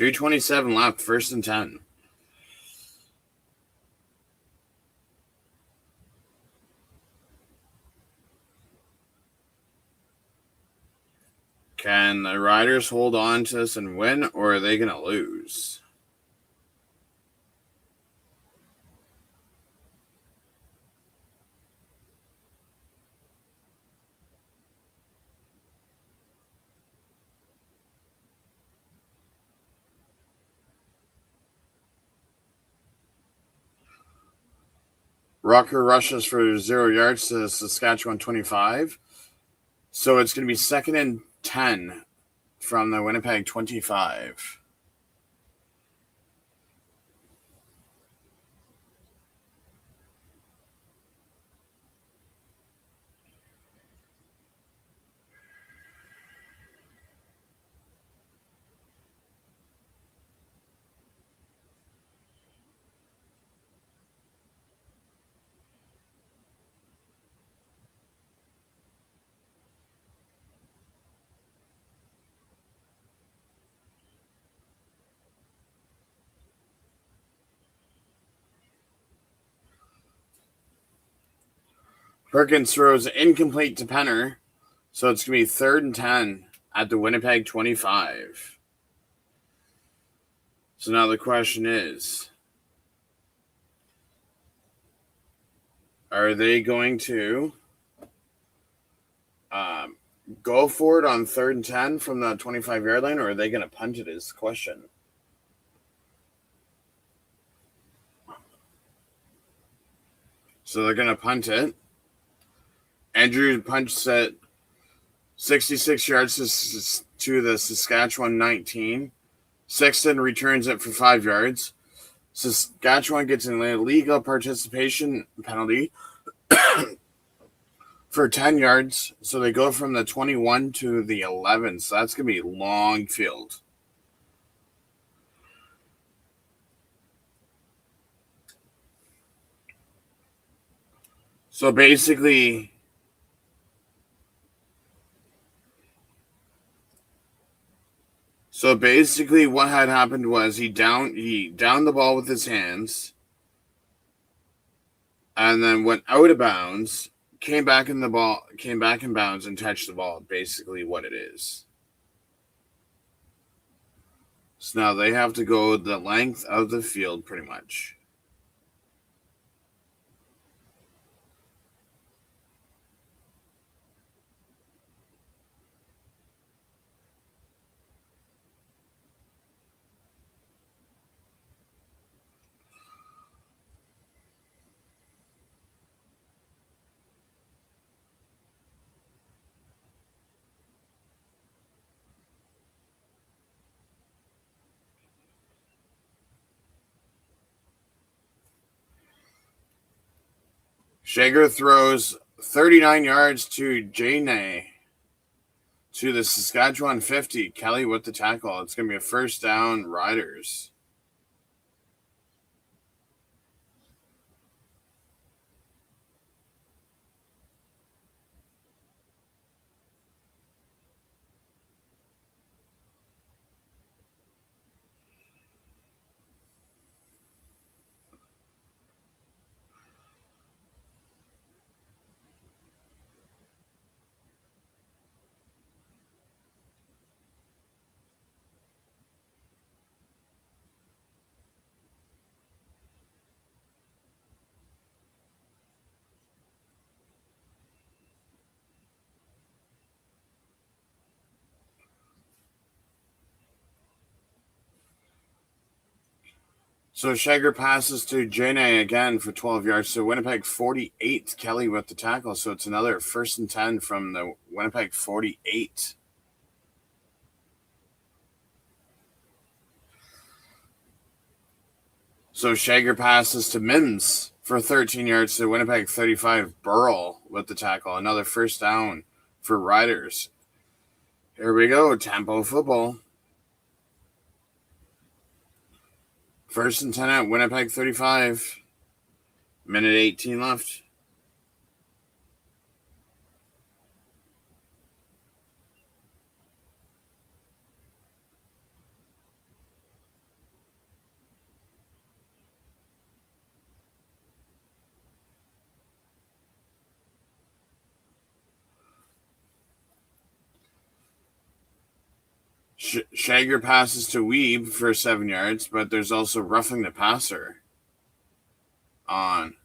2:27 left, 1st and 10. Can the Riders hold on to this and win, or are they going to lose? Rucker rushes for 0 yards to Saskatchewan 25. So it's going to be 2nd and 10 from the Winnipeg 25. Perkins throws incomplete to Penner. So it's going to be 3rd and 10 at the Winnipeg 25. So now the question is, are they going to go for it on 3rd and 10 from the 25-yard line, or are they going to punt it is the question. So they're going to punt it. Andrew punts it 66 yards to the Saskatchewan 19. Sexton returns it for 5 yards. Saskatchewan gets an illegal participation penalty for 10 yards. So they go from the 21 to the 11. So that's going to be a long field. So basically, what had happened was he downed the ball with his hands, and then went out of bounds, came back in bounds and touched the ball. Basically, what it is. So now they have to go the length of the field, pretty much. Shager throws 39 yards to Jane to the Saskatchewan 50. Kelly with the tackle. It's going to be a 1st down, Riders. So Shager passes to Jane again for 12 yards. So Winnipeg 48. Kelly with the tackle. So it's another 1st and 10 from the Winnipeg 48. So Shager passes to Mims for 13 yards to Winnipeg 35. Burrell with the tackle. Another 1st down for Riders. Here we go. Tempo football. 1st and 10 at Winnipeg 35. Minute 18 left. Shager passes to Weeb for 7 yards, but there's also roughing the passer on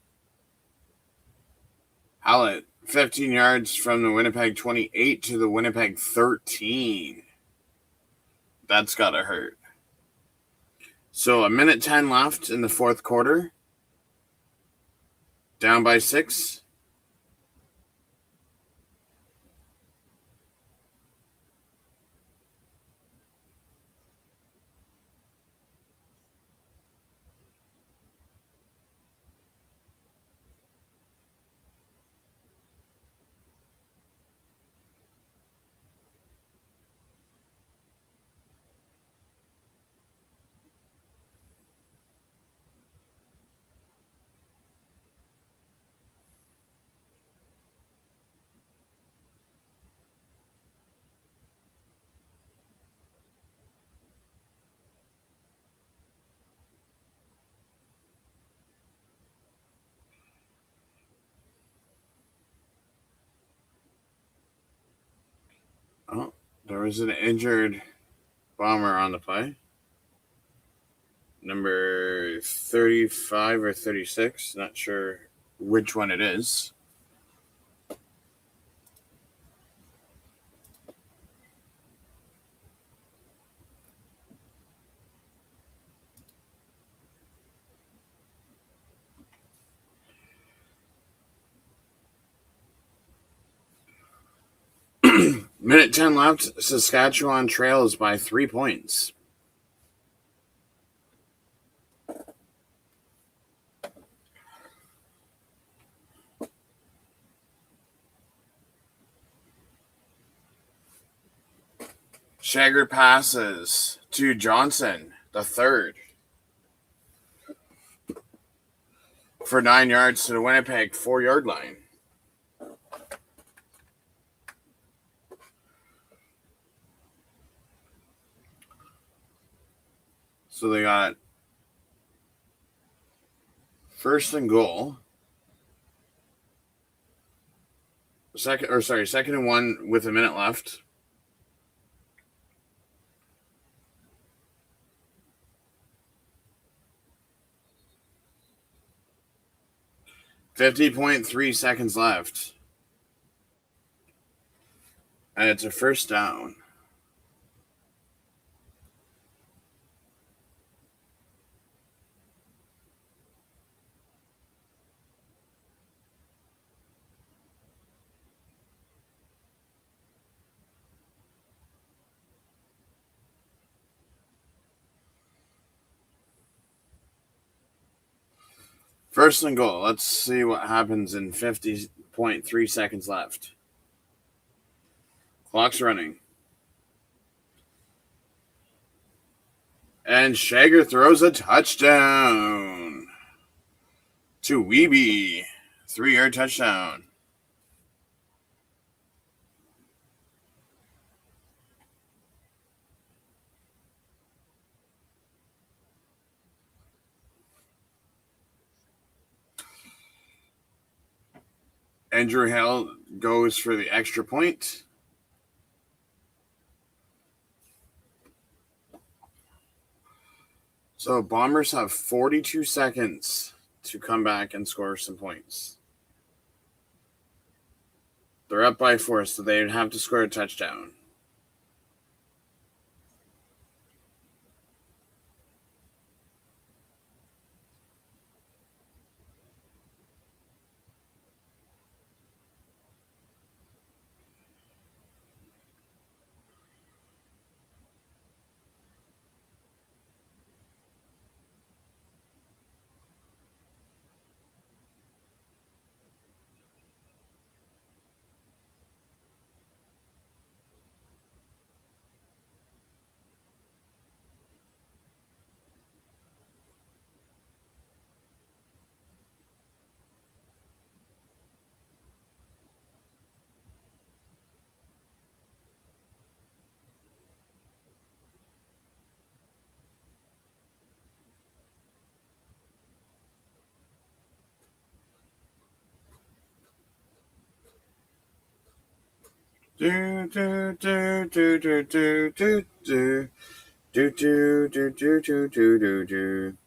Hallett. 15 yards from the Winnipeg 28 to the Winnipeg 13. That's got to hurt. So 1:10 left in the fourth quarter. Down by 6. Oh, there was an injured Bomber on the play. Number 35 or 36. Not sure which one it is. Minute 10 left. Saskatchewan trails by 3 points. Shager passes to Johnson, the third, for 9 yards to the Winnipeg 4-yard line. So they got first and goal. Second and 1 with a minute left. .3 seconds left. And it's a first down. First and goal. Let's see what happens in 50.3 seconds left. Clock's running. And Shager throws a touchdown to Weeby. 3-yard touchdown. Andrew Hale goes for the extra point. So Bombers have 42 seconds to come back and score some points. They're up by 4, so they'd have to score a touchdown. Do do do do do do do do do do do do do do do.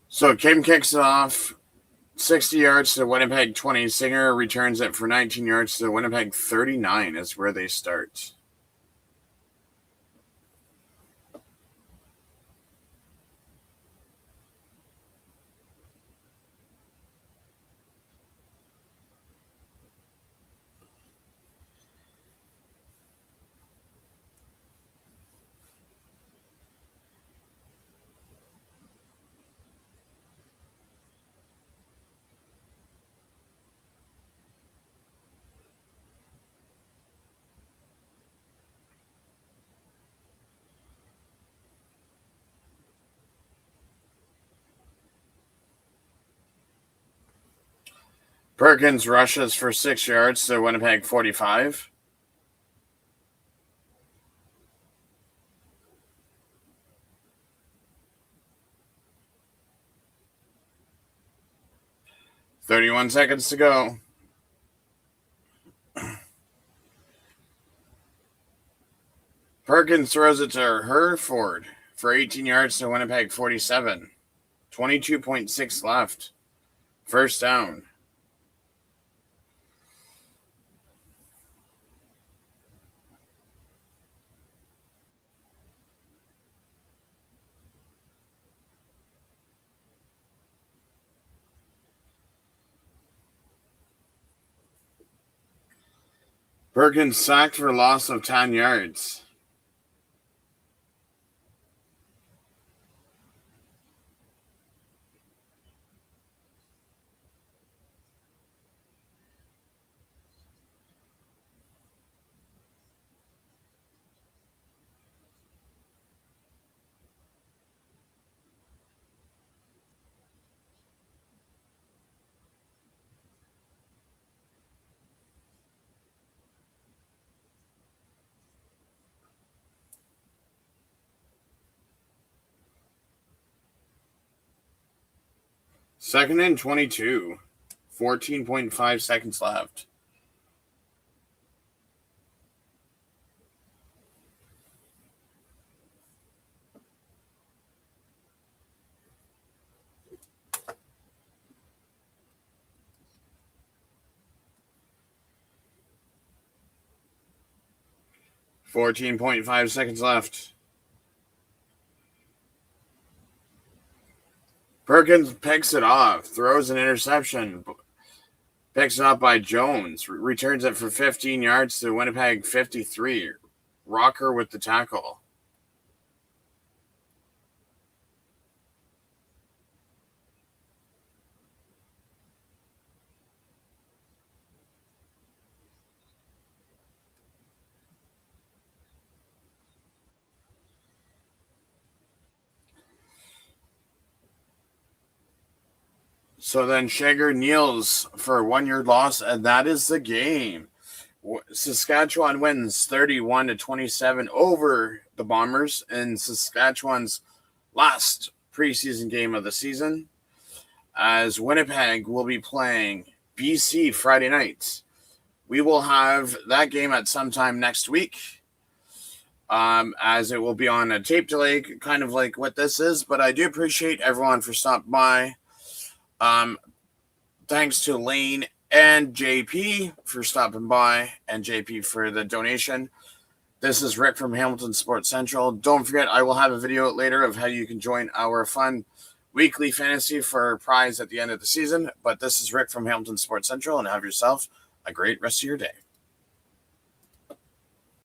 So Kim kicks it off, 60 yards to the Winnipeg 20. Singer returns it for 19 yards to the Winnipeg 39 is where they start. Perkins rushes for 6 yards to Winnipeg 45. "31 seconds to go. Perkins throws it to Herford for 18 yards to Winnipeg 47. 22.6 left. First down. Perkins sacked for a loss of 10 yards. Second and 22. 14.5 seconds left. Perkins picks it off, throws an interception, picks it up by Jones, returns it for 15 yards to Winnipeg 53. Rocker with the tackle. So then Shager kneels for a 1-yard loss, and that is the game. Saskatchewan wins 31-27 over the Bombers in Saskatchewan's last preseason game of the season, as Winnipeg will be playing BC Friday night. We will have that game at some time next week, as it will be on a tape delay, kind of like what this is. But I do appreciate everyone for stopping by. Thanks to Lane and JP for stopping by, and JP for the donation. This is Rick from Hamilton Sports Central. Don't forget, I will have a video later of how you can join our fun weekly fantasy for prize at the end of the season. But this is Rick from Hamilton Sports Central, and have yourself a great rest of your day.